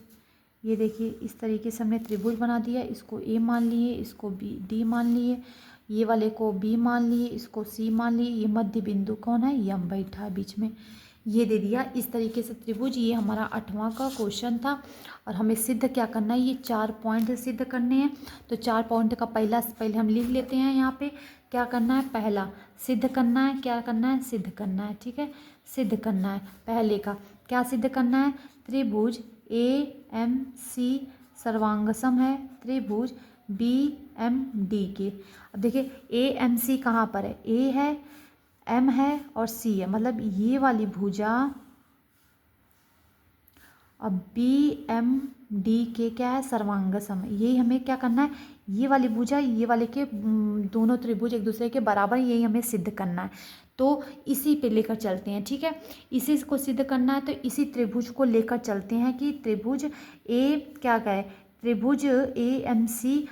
ये देखिए इस तरीके से हमने त्रिभुज बना दिया, इसको A मान लिए, इसको D मान लिए, ये वाले को B मान लिए, इसको C मान लिए, ये मध्य बिंदु कौन है, यम बैठा है बीच में, ये दे दिया इस तरीके से त्रिभुज। ये हमारा 8वां का क्वेश्चन था और हमें सिद्ध क्या करना है, ये 4 पॉइंट सिद्ध करने हैं। तो 4 पॉइंट का पहले हम लिख लेते हैं। यहाँ पे क्या करना है, पहला सिद्ध करना है, क्या करना है, सिद्ध करना है, ठीक है, सिद्ध करना है। पहले का क्या सिद्ध करना है, त्रिभुज AMC सर्वांगसम है त्रिभुज BMD के। अब देखिए AMC कहाँ पर है, A है, M है और C है, मतलब ये वाली भुजा अब BMD के क्या है, सर्वांगसम है। यही हमें क्या करना है, ये वाली भुजा ये वाले के दोनों त्रिभुज एक दूसरे के बराबर, यही हमें सिद्ध करना है। तो इसी पे लेकर चलते हैं, ठीक है, इसी को सिद्ध करना है। तो इसी त्रिभुज को लेकर चलते हैं कि त्रिभुज क्या कहे, त्रिभुज AMC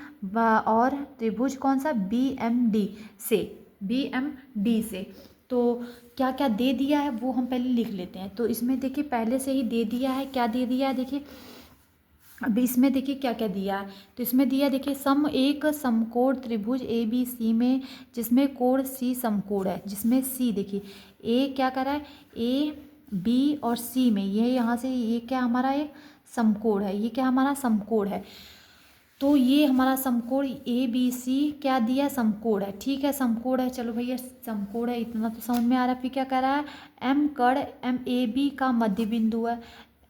और त्रिभुज कौन सा, BMD से। तो क्या क्या दे दिया है वो हम पहले लिख लेते हैं। तो इसमें देखिए पहले से ही दे दिया है, क्या दे दिया है देखिए। अब इसमें देखिए क्या क्या दिया है। तो इसमें दिया देखिए एक समकोण त्रिभुज ABC में जिसमें कोण C समकोण है, जिसमें C देखिए A क्या कर रहा है, A B और C में ये यहाँ से ये क्या हमारा एक समकोण है, ये क्या हमारा समकोण है। तो ये हमारा समकोण ABC क्या दिया, समकोण है, ठीक है, समकोण है। चलो भैया समकोण है, इतना तो समझ में आ रहा है। फिर क्या कह रहा है, M कण AB का मध्य बिंदु है,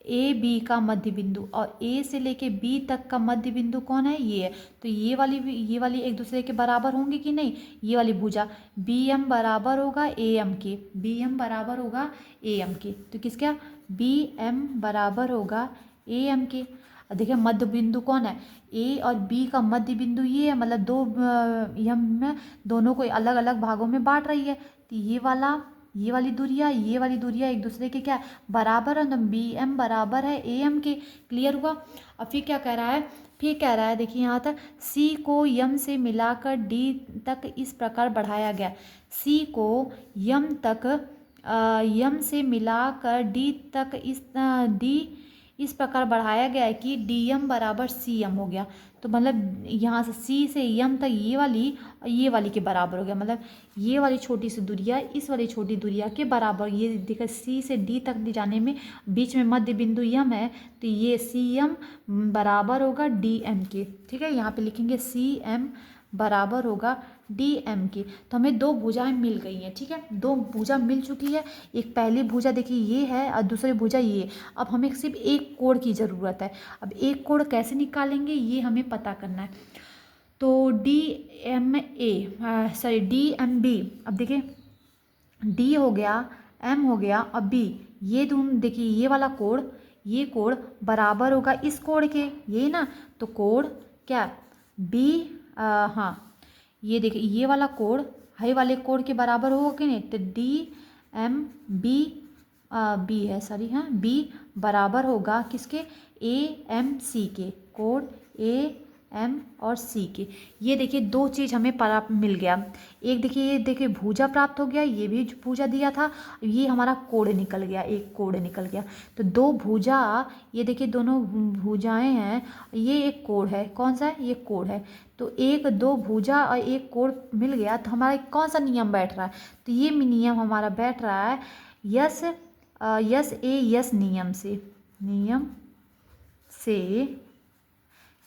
AB का मध्य बिंदु, और A से लेके B तक का मध्य बिंदु कौन है, ये है। तो ये वाली एक दूसरे के बराबर होंगे कि नहीं, ये वाली भुजा BM बराबर होगा AM के, BM बराबर होगा AM के। तो किसका, BM बराबर होगा AM के। देखिए मध्य बिंदु कौन है, A और B का मध्य बिंदु ये है, मतलब दो यम में दोनों को अलग अलग भागों में बांट रही है। तो ये वाली दूरियाँ ये वाली दूरियाँ एक दूसरे के क्या बराबर है, तो BM बराबर है AM के। क्लियर हुआ। अब फिर क्या कह रहा है, फिर कह रहा है देखिए यहाँ तक C को यम से मिलाकर D तक इस प्रकार बढ़ाया गया। C को यम से मिलाकर D तक इस प्रकार बढ़ाया गया है कि DM बराबर CM हो गया। तो मतलब यहाँ से C से M तक ये वाली के बराबर हो गया, मतलब ये वाली छोटी सी दूरिया इस वाली छोटी दूरिया के बराबर। ये देखिए C से D तक ले जाने में बीच में मध्य बिंदु M है, तो ये CM बराबर होगा DM के, ठीक है। यहाँ पे लिखेंगे CM बराबर होगा DM की। तो हमें दो भुजाएं मिल गई हैं, ठीक है, दो भुजा मिल चुकी है। एक पहली भुजा देखिए ये है और दूसरी भुजा ये। अब हमें सिर्फ एक कोण की ज़रूरत है। अब एक कोण कैसे निकालेंगे ये हमें पता करना है। तो DMB, अब देखिए D हो गया, M हो गया, अब B, ये दोनों देखिए ये कोण बराबर होगा इस कोण के, ये ना। तो कोण क्या B, हाँ ये देखिए ये वाला कोण हाई वाले कोण के बराबर होगा कि नहीं। तो DMB B है, सॉरी, हाँ B बराबर होगा किसके, AMC के, कोण AM और C के। ये देखिए दो चीज़ हमें प्राप्त मिल गया। एक देखिए ये देखिए भुजा प्राप्त हो गया, ये भी भुजा दिया था, ये हमारा कोण निकल गया, एक कोण निकल गया। तो दो भुजा, ये देखिए दोनों भुजाएं हैं, ये एक कोण है, कौन सा है, ये कोण है। तो एक दो भुजा और एक कोण मिल गया। तो हमारा कौन सा नियम बैठ रहा है, तो ये नियम हमारा बैठ रहा है यस नियम से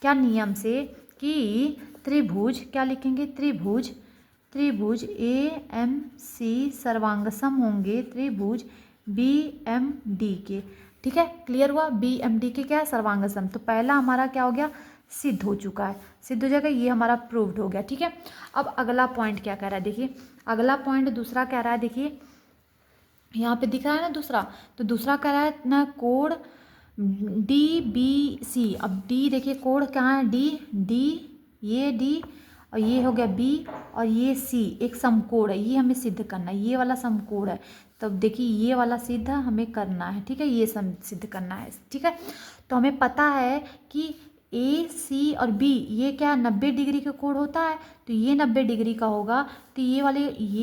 क्या नियम से कि त्रिभुज क्या लिखेंगे, त्रिभुज त्रिभुज AMC सर्वांगसम होंगे त्रिभुज BMD के। ठीक है, क्लियर हुआ। BMD के क्या है, सर्वांगसम। तो पहला हमारा क्या हो गया, सिद्ध हो चुका है, सिद्ध हो जाएगा, ये हमारा प्रूव्ड हो गया। ठीक है, अब अगला पॉइंट क्या कह रहा है, देखिए अगला पॉइंट दूसरा कह रहा है, देखिए यहाँ पे दिख रहा है ना दूसरा, तो दूसरा कह रहा है ना कोण DBC। अब D देखिए, कोण कहाँ है, D, ये D और ये हो गया B और ये C एक समकोण है, ये हमें सिद्ध करना है, ये वाला समकोण है। तब देखिए ये वाला सिद्ध हमें करना है। ठीक है, ये सिद्ध करना है। ठीक है, तो हमें पता है कि AC और B ये क्या 90 डिग्री का कोण होता है, तो ये 90 डिग्री का होगा। तो ये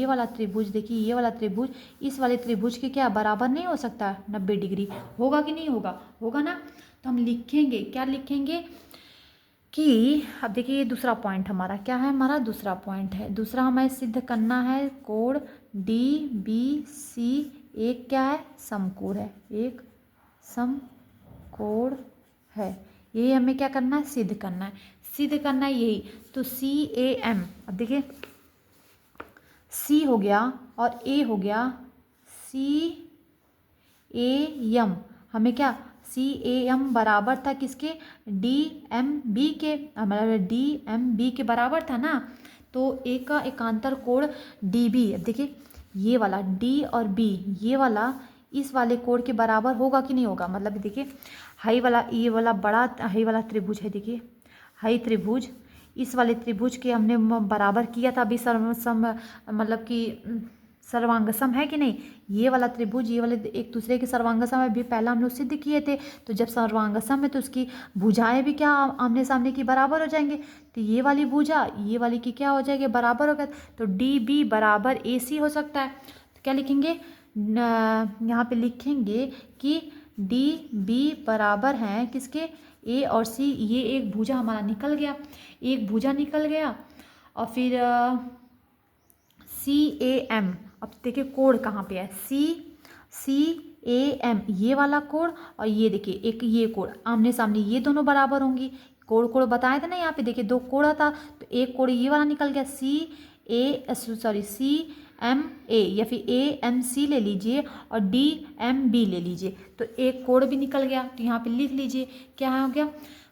वाला त्रिभुज देखिए, ये वाला त्रिभुज इस वाले त्रिभुज के क्या बराबर नहीं हो सकता, 90 डिग्री होगा कि नहीं होगा, होगा ना। तो हम लिखेंगे, क्या लिखेंगे कि अब देखिए ये दूसरा पॉइंट हमारा क्या है, हमारा दूसरा पॉइंट है, दूसरा हमें सिद्ध करना है कोण DBC एक क्या है, समकोण है, एक समकोण है। यही हमें क्या करना है, सिद्ध करना है, सिद्ध करना है यही। तो CAM, अब देखिए C हो गया और A हो गया, CAM हमें क्या, CAM बराबर था किसके, DMB के, मतलब DMB के बराबर था ना। तो A का एकांतर कोण DB, अब देखिए ये वाला D और B ये वाला इस वाले कोण के बराबर होगा कि नहीं होगा। मतलब देखिए हाई वाला, ये वाला बड़ा हाई वाला त्रिभुज है, देखिए हाई त्रिभुज इस वाले त्रिभुज के हमने बराबर किया था अभी मतलब कि सर्वांगसम है कि नहीं। ये वाला त्रिभुज ये वाले एक दूसरे के सर्वांगसम है, भी पहला हम लोग सिद्ध किए थे। तो जब सर्वांगसम है तो उसकी भुजाएं भी क्या आमने सामने की बराबर हो जाएंगे। तो ये वाली भुजा ये वाली की क्या हो जाएगी, बराबर हो गया। तो DB बराबर AC हो सकता है। तो क्या लिखेंगे, यहाँ पे लिखेंगे कि DB बराबर हैं किसके, A और C। ये एक भुजा हमारा निकल गया, एक भुजा निकल गया। और फिर CAM, अब देखिए कोण कहाँ पे है, CAM ये वाला कोण और ये देखिए एक ये कोण आमने सामने, ये दोनों बराबर होंगी। कोण बताए थे ना, यहाँ पे देखिए दो कोण था, तो एक कोण ये वाला निकल गया, CMA या फिर AMC ले लीजिए और DMB ले लीजिए, तो एक कोण भी निकल गया। तो यहाँ पे लिख लीजिए क्या हो गया,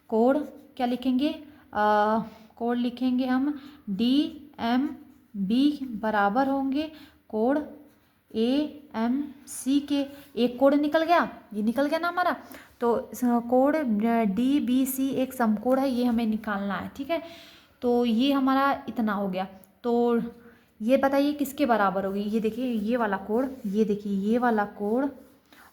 कोण क्या लिखेंगे, कोण लिखेंगे हम DMB बराबर होंगे कोण AMC के। एक कोण निकल गया, ये निकल गया ना हमारा। तो कोण DBC एक समकोण है, ये हमें निकालना है। ठीक है, तो ये हमारा इतना हो गया। तो ये बताइए किसके बराबर होगी, ये देखिए ये वाला कोण, ये देखिए ये वाला कोण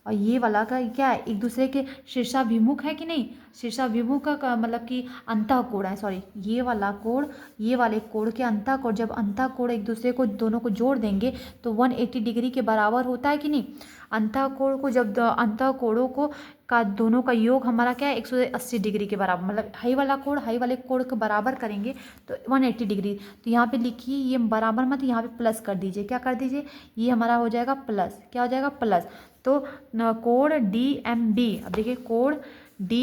और ये वाला का क्या है, एक दूसरे के शीर्षाभिमुख है कि नहीं। शीर्षाभिमुख का मतलब कि अंतःकोण है, सॉरी ये वाला कोण ये वाले कोण के अंतःकोण, जब अंतःकोण एक दूसरे को दोनों को जोड़ देंगे तो 180 डिग्री के बराबर होता है कि नहीं। अंतःकोण को जब अंतःकोणों को का दोनों का योग हमारा क्या है 180 डिग्री के बराबर, मतलब हाई वाला कोण हाई वाले कोण के बराबर करेंगे तो 180 डिग्री। तो यहाँ पे लिखिए ये बराबर मत, यहाँ पे प्लस कर दीजिए, क्या कर दीजिए, ये हमारा हो जाएगा प्लस, क्या हो जाएगा प्लस। तो कोण DMB, अब देखिए कोण D,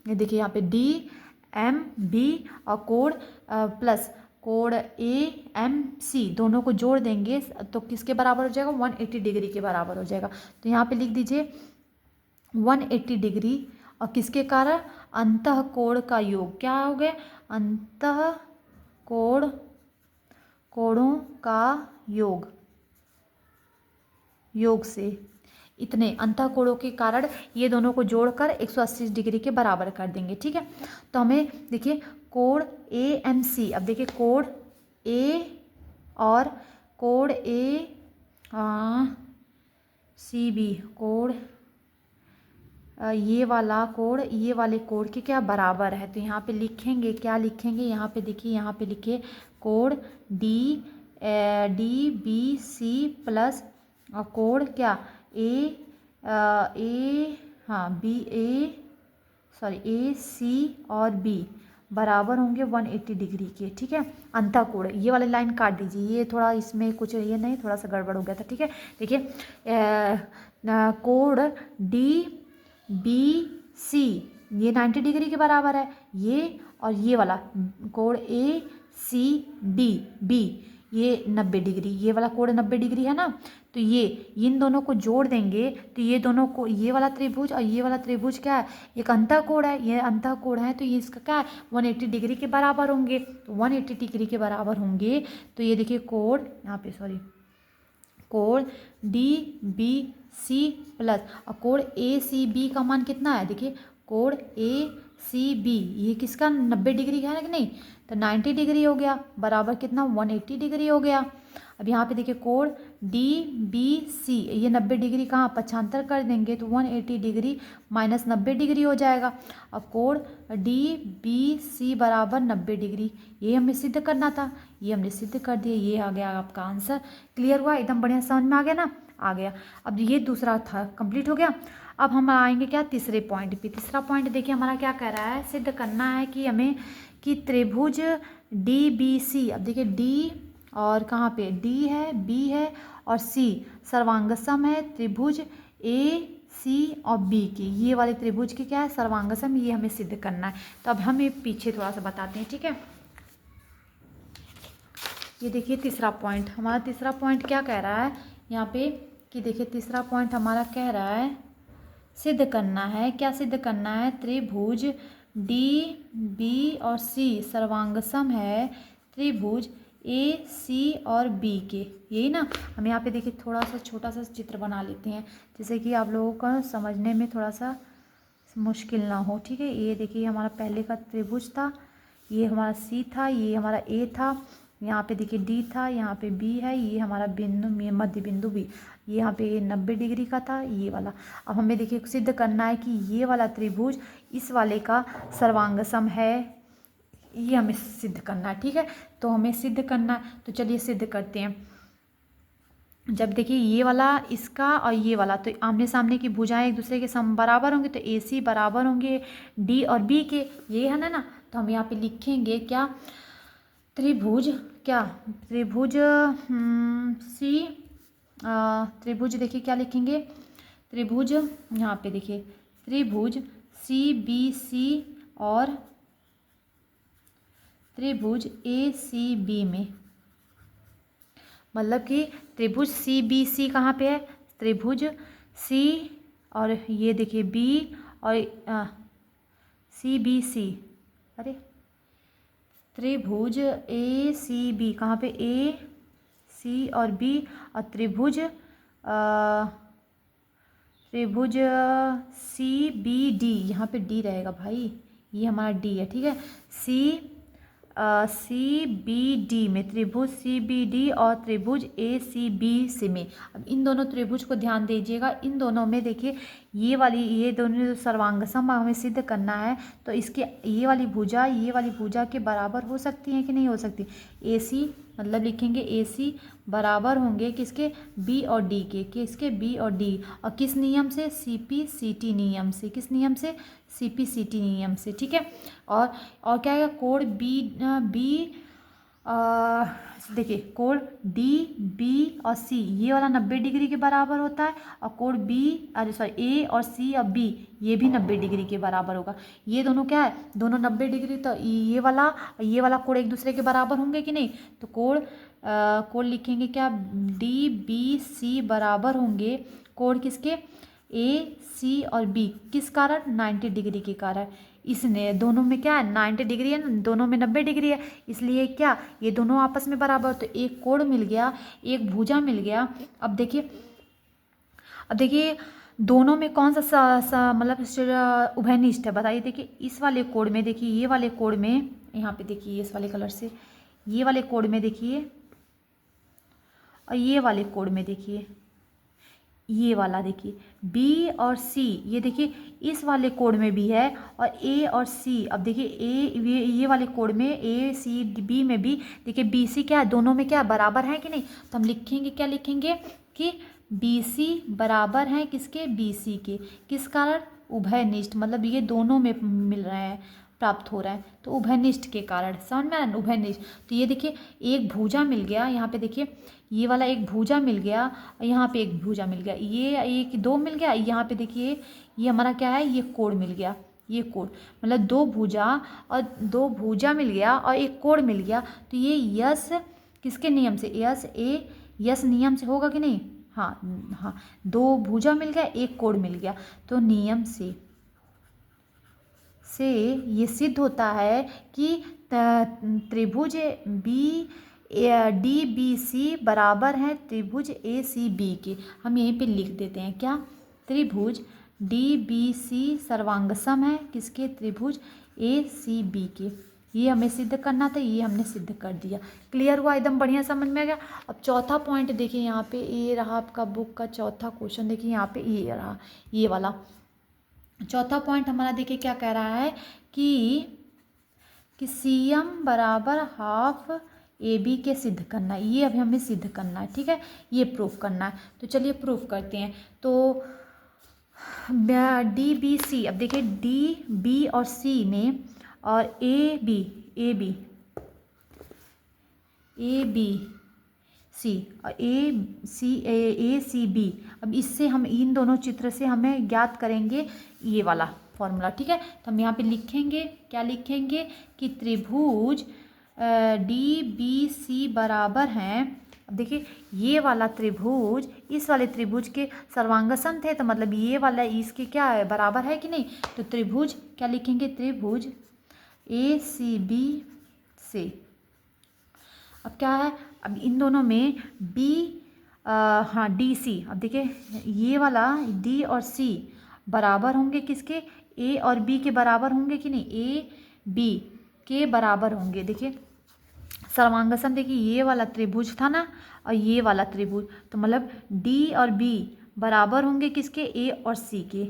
ये देखिए यहाँ पे DMB और कोण प्लस कोण AMC दोनों को जोड़ देंगे तो किसके बराबर हो जाएगा, 180 डिग्री के बराबर हो जाएगा। तो यहाँ पे लिख दीजिए 180 डिग्री और किसके कारण, अंतःकोण का योग, क्या हो गया, अंतःकोण कोणों का योग से इतने अंतःकोणों के कारण ये दोनों को जोड़कर 180 डिग्री के बराबर कर देंगे। ठीक है, तो हमें देखिए कोण AMC, अब देखिए कोण A और कोण CB कोण ये वाला कोण ये वाले कोण के क्या बराबर है। तो यहाँ पे लिखेंगे, क्या लिखेंगे, यहाँ पे देखिए यहाँ पे लिखिए कोण DBC प्लस कोण क्या AC और B बराबर होंगे 180 डिग्री के। ठीक है, अंतःकोण ये वाली लाइन काट दीजिए, ये थोड़ा इसमें कुछ ये नहीं, थोड़ा सा गड़बड़ हो गया था। ठीक है, देखिए कोण DBC ये 90 डिग्री के बराबर है, ये और ये वाला कोण ACB ये 90 डिग्री, ये वाला कोण 90 डिग्री है ना, तो ये इन दोनों को जोड़ देंगे तो ये दोनों को, ये वाला त्रिभुज और ये वाला त्रिभुज क्या है, एक अंतःकोण है, ये अंतःकोण है, तो ये इसका क्या है 180 डिग्री के बराबर होंगे। तो 180 डिग्री के बराबर होंगे तो ये देखिए कोण यहाँ पे सॉरी कोण DBC प्लस और कोण ACB का मान कितना है, देखिए कोण ACB ये किसका 90 डिग्री का है ना कि नहीं, तो 90 डिग्री हो गया बराबर कितना 180 डिग्री हो गया। अब यहाँ पे देखिए कोण DBC ये 90 डिग्री कहाँ पक्षांतर कर देंगे तो 180 डिग्री माइनस 90 डिग्री हो जाएगा। अब कोण DBC बराबर 90 डिग्री, ये हमें सिद्ध करना था, ये हमने सिद्ध कर दिया, ये आ गया आपका आंसर। क्लियर हुआ, एकदम बढ़िया समझ में आ गया ना, आ गया। अब ये दूसरा था कंप्लीट हो गया। अब हम आएंगे क्या तीसरे पॉइंट पे। तीसरा पॉइंट देखिए हमारा क्या कह रहा है, सिद्ध करना है कि हमें कि त्रिभुज DBC, अब देखिए D और कहाँ पे D है, B है और C सर्वांगसम है त्रिभुज AC और B की, ये वाले त्रिभुज की क्या है सर्वांगसम, ये हमें सिद्ध करना है। तो अब हम ये पीछे थोड़ा सा बताते हैं, ठीक है। ये देखिए तीसरा पॉइंट, हमारा तीसरा पॉइंट क्या कह रहा है यहाँ पे कि देखिए तीसरा पॉइंट हमारा कह रहा है सिद्ध करना है, क्या सिद्ध करना है, त्रिभुज DB और C सर्वांगसम है त्रिभुज AC और B के। यही ना, हम यहाँ पे देखिए थोड़ा सा छोटा सा चित्र बना लेते हैं जैसे कि आप लोगों को समझने में थोड़ा सा मुश्किल ना हो, ठीक है। ये देखिए हमारा पहले का त्रिभुज था, ये हमारा C था, ये हमारा A था, यहाँ पे देखिए D था, यहाँ पे B है, ये हमारा बिंदु मध्य बिंदु B, ये यहाँ पे 90 डिग्री का था ये वाला। अब हमें देखिए सिद्ध करना है कि ये वाला त्रिभुज इस वाले का सर्वांगसम है, ये हमें सिद्ध करना है, ठीक है। तो हमें सिद्ध करना है, तो चलिए सिद्ध करते हैं। जब देखिए ये वाला इसका और ये वाला तो आमने सामने की भुजाएं एक दूसरे के सम बराबर होंगे, तो AC बराबर होंगे D और B के, ये है ना। तो हम यहाँ पे लिखेंगे क्या, त्रिभुज क्या, त्रिभुज त्रिभुज देखिए क्या लिखेंगे, त्रिभुज यहाँ पे देखिए त्रिभुज CBC और त्रिभुज ACB में, मतलब कि त्रिभुज CBC कहाँ पे है, त्रिभुज C और ये देखिए B और CBC, अरे त्रिभुज ACB कहाँ पे AC और B और त्रिभुज त्रिभुज CBD, यहाँ पे D रहेगा भाई, ये हमारा D है, ठीक है। CBD में त्रिभुज CBD और त्रिभुज ACB से में, अब इन दोनों त्रिभुज को ध्यान दीजिएगा, इन दोनों में देखिए ये दोनों सर्वांगसम हमें सिद्ध करना है, तो इसके ये वाली भुजा के बराबर हो सकती है कि नहीं हो सकती। AC मतलब लिखेंगे AC बराबर होंगे किसके, B और D के, किसके B और D, और किस नियम से, CP-CT नियम से, किस नियम से, CP-CT नियम से, ठीक है। और क्या है कोण देखिए कोण DB और C ये वाला 90 डिग्री के बराबर होता है, और कोण A और C और B ये भी 90 डिग्री के बराबर होगा। ये दोनों क्या है, दोनों 90 डिग्री, तो ये वाला कोण एक दूसरे के बराबर होंगे कि नहीं, तो कोण लिखेंगे क्या, DBC बराबर होंगे कोण किसके, AC और B, किस कारण 90 डिग्री के कारण। इसने दोनों में क्या है 90 डिग्री है ना, दोनों में 90 डिग्री है, इसलिए क्या ये दोनों आपस में बराबर, तो एक कोण मिल गया, एक भुजा मिल गया। अब देखिए दोनों में कौन सा मतलब उभयनिष्ठ है, बताइए। देखिए इस वाले कोण में, देखिए ये वाले कोण में, यहाँ पे देखिए इस वाले कलर से, ये वाले कोण में देखिए, और ये वाले कोण में देखिए, ये वाला देखिए B और C, ये देखिए इस वाले कोण में भी है, और A और C, अब देखिए ये वाले कोण में ACB में भी देखिए BC क्या है, दोनों में क्या बराबर है कि नहीं, तो हम लिखेंगे क्या लिखेंगे कि BC बराबर है किसके, BC के, किस कारण, उभयनिष्ठ, मतलब ये दोनों में मिल रहे हैं, प्राप्त हो रहा है, तो उभयनिष्ठ के कारण, समझ में आया, उभयनिष्ठ। तो ये देखिए एक भुजा मिल गया, यहाँ पे देखिए ये वाला एक भुजा मिल गया, और यहाँ पे एक भुजा मिल गया, ये एक दो मिल गया, यहाँ पे देखिए ये हमारा क्या है, ये कोण मिल गया, ये कोण मतलब दो भुजा मिल गया और एक कोण मिल गया, तो ये यश किसके नियम से, यस नियम से होगा कि नहीं, हाँ हाँ, दो भुजा मिल गया, एक कोण मिल गया, तो नियम से ये सिद्ध होता है कि त्रिभुज डी बी सी बराबर है त्रिभुज ए सी बी के। हम यहीं पे लिख देते हैं क्या, त्रिभुज डी बी सी सर्वांगसम है किसके, त्रिभुज ए सी बी के। ये हमें सिद्ध करना था, ये हमने सिद्ध कर दिया। क्लियर हुआ, एकदम बढ़िया समझ में आ गया। अब चौथा पॉइंट देखिए यहाँ पे, ये रहा आपका बुक का चौथा क्वेश्चन। देखिए यहाँ पे ये रहा, ये वाला चौथा पॉइंट हमारा। देखिए क्या कह रहा है कि CM बराबर हाफ AB के सिद्ध करना है। ये अभी हमें सिद्ध करना है, ठीक है, ये प्रूफ करना है। तो चलिए प्रूफ करते हैं। तो DBC, अब देखिए DB और C में, और AB C और ACB। अब इससे हम इन दोनों चित्र से हमें ज्ञात करेंगे ये वाला फॉर्मूला, ठीक है। तो हम यहाँ पे लिखेंगे, क्या लिखेंगे कि त्रिभुज DBC बराबर हैं। अब देखिए ये वाला त्रिभुज इस वाले त्रिभुज के सर्वांगसम थे, तो मतलब ये वाला इसके क्या है, बराबर है कि नहीं। तो त्रिभुज क्या लिखेंगे, त्रिभुज ACB से। अब क्या है, अब इन दोनों में हाँ DC। अब देखिए ये वाला D और C बराबर होंगे किसके, A और B के बराबर होंगे कि नहीं, A B के बराबर होंगे। देखिए सर्वांगसम, देखिए ये वाला त्रिभुज था ना, और ये वाला त्रिभुज, तो मतलब D और B बराबर होंगे किसके, A और C के।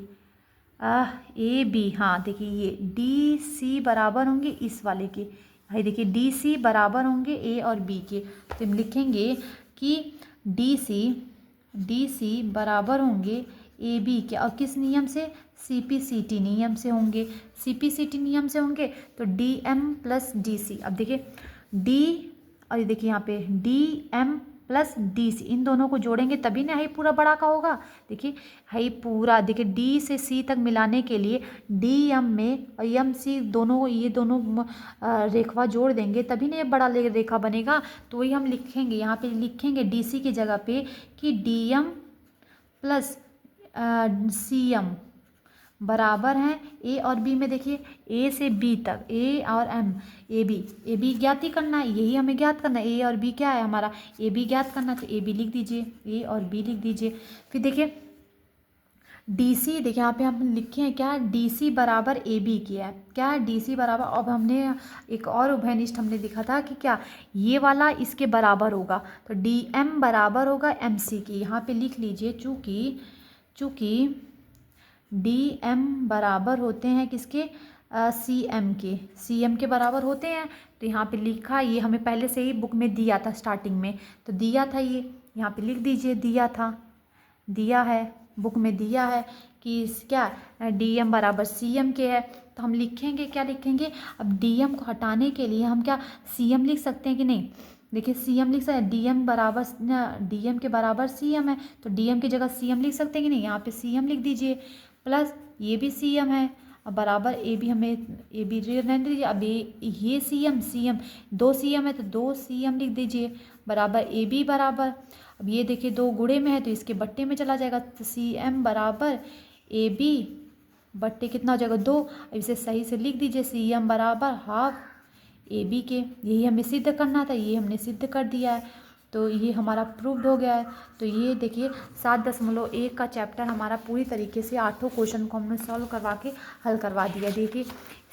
AB, हाँ देखिए ये DC बराबर होंगे इस वाले के। भाई देखिए DC बराबर होंगे A और B के। तो हम लिखेंगे कि DC बराबर होंगे AB के, और किस नियम से, CPCT नियम से होंगे। CPCT नियम से होंगे तो DM प्लस DC। अब देखिए D और ये देखिए यहाँ पे DM प्लस DC, इन दोनों को जोड़ेंगे तभी ना हाई पूरा बड़ा का होगा। देखिए हाई पूरा, देखिए D से C तक मिलाने के लिए DM में और MC दोनों को, ये दोनों रेखा जोड़ देंगे तभी ना ये बड़ा रेखा बनेगा। तो वही हम लिखेंगे, यहाँ पे लिखेंगे DC की जगह पे कि DM प्लस CM बराबर हैं A और B में। देखिए A से B तक, A और M, AB ज्ञात ही करना है, यही हमें ज्ञात करना है। A और B क्या है हमारा, AB ज्ञात करना, तो AB लिख दीजिए, A और B लिख दीजिए। फिर देखिए DC, देखिए यहाँ पे हम लिखे हैं क्या, DC बराबर AB किया है, क्या है DC बराबर। अब हमने एक और उभयनिष्ठ हमने दिखा था कि क्या, ये वाला इसके बराबर होगा, तो DM बराबर होगा MC की। यहाँ पे लिख लीजिए, चूँकि DM बराबर होते हैं किसके, CM के बराबर होते हैं। तो यहाँ पे लिखा, ये हमें पहले से ही बुक में दिया था स्टार्टिंग में, तो दिया था ये, यहाँ पे लिख दीजिए, दिया है बुक में दिया है कि क्या DM बराबर CM के है। तो हम लिखेंगे, क्या लिखेंगे, अब DM को हटाने के लिए हम क्या CM लिख सकते हैं कि नहीं। देखिए CM लिख सकते हैं, DM के बराबर CM है, तो DM की जगह CM लिख सकते हैं कि नहीं। यहाँ पे CM लिख दीजिए, प्लस ये भी CM है, अब बराबर AB, हमें AB रहने दीजिए। अब ये CM दो CM है तो 2 CM लिख दीजिए, बराबर AB बराबर, अब ये देखिए 2 गुणे में है तो इसके बट्टे में चला जाएगा, तो CM बराबर AB बट्टे कितना हो जाएगा, 2। अब इसे सही से लिख दीजिए, CM बराबर हाफ AB के। यही हमें सिद्ध करना था, ये हमने सिद्ध कर दिया है, तो ये हमारा प्रूव्ड हो गया है। तो ये देखिए 7.1 का चैप्टर हमारा पूरी तरीके से 8 क्वेश्चन को हमने सॉल्व करवा के हल करवा दिया। देखिए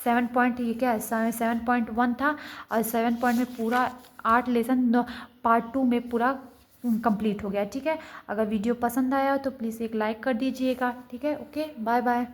7 पॉइंट, ये क्या है 7.1 था, और 7 पॉइंट में पूरा 8 लेसन पार्ट 2 में पूरा कंप्लीट हो गया, ठीक है। अगर वीडियो पसंद आया हो तो प्लीज़ एक लाइक कर दीजिएगा, ठीक है। Okay, bye bye.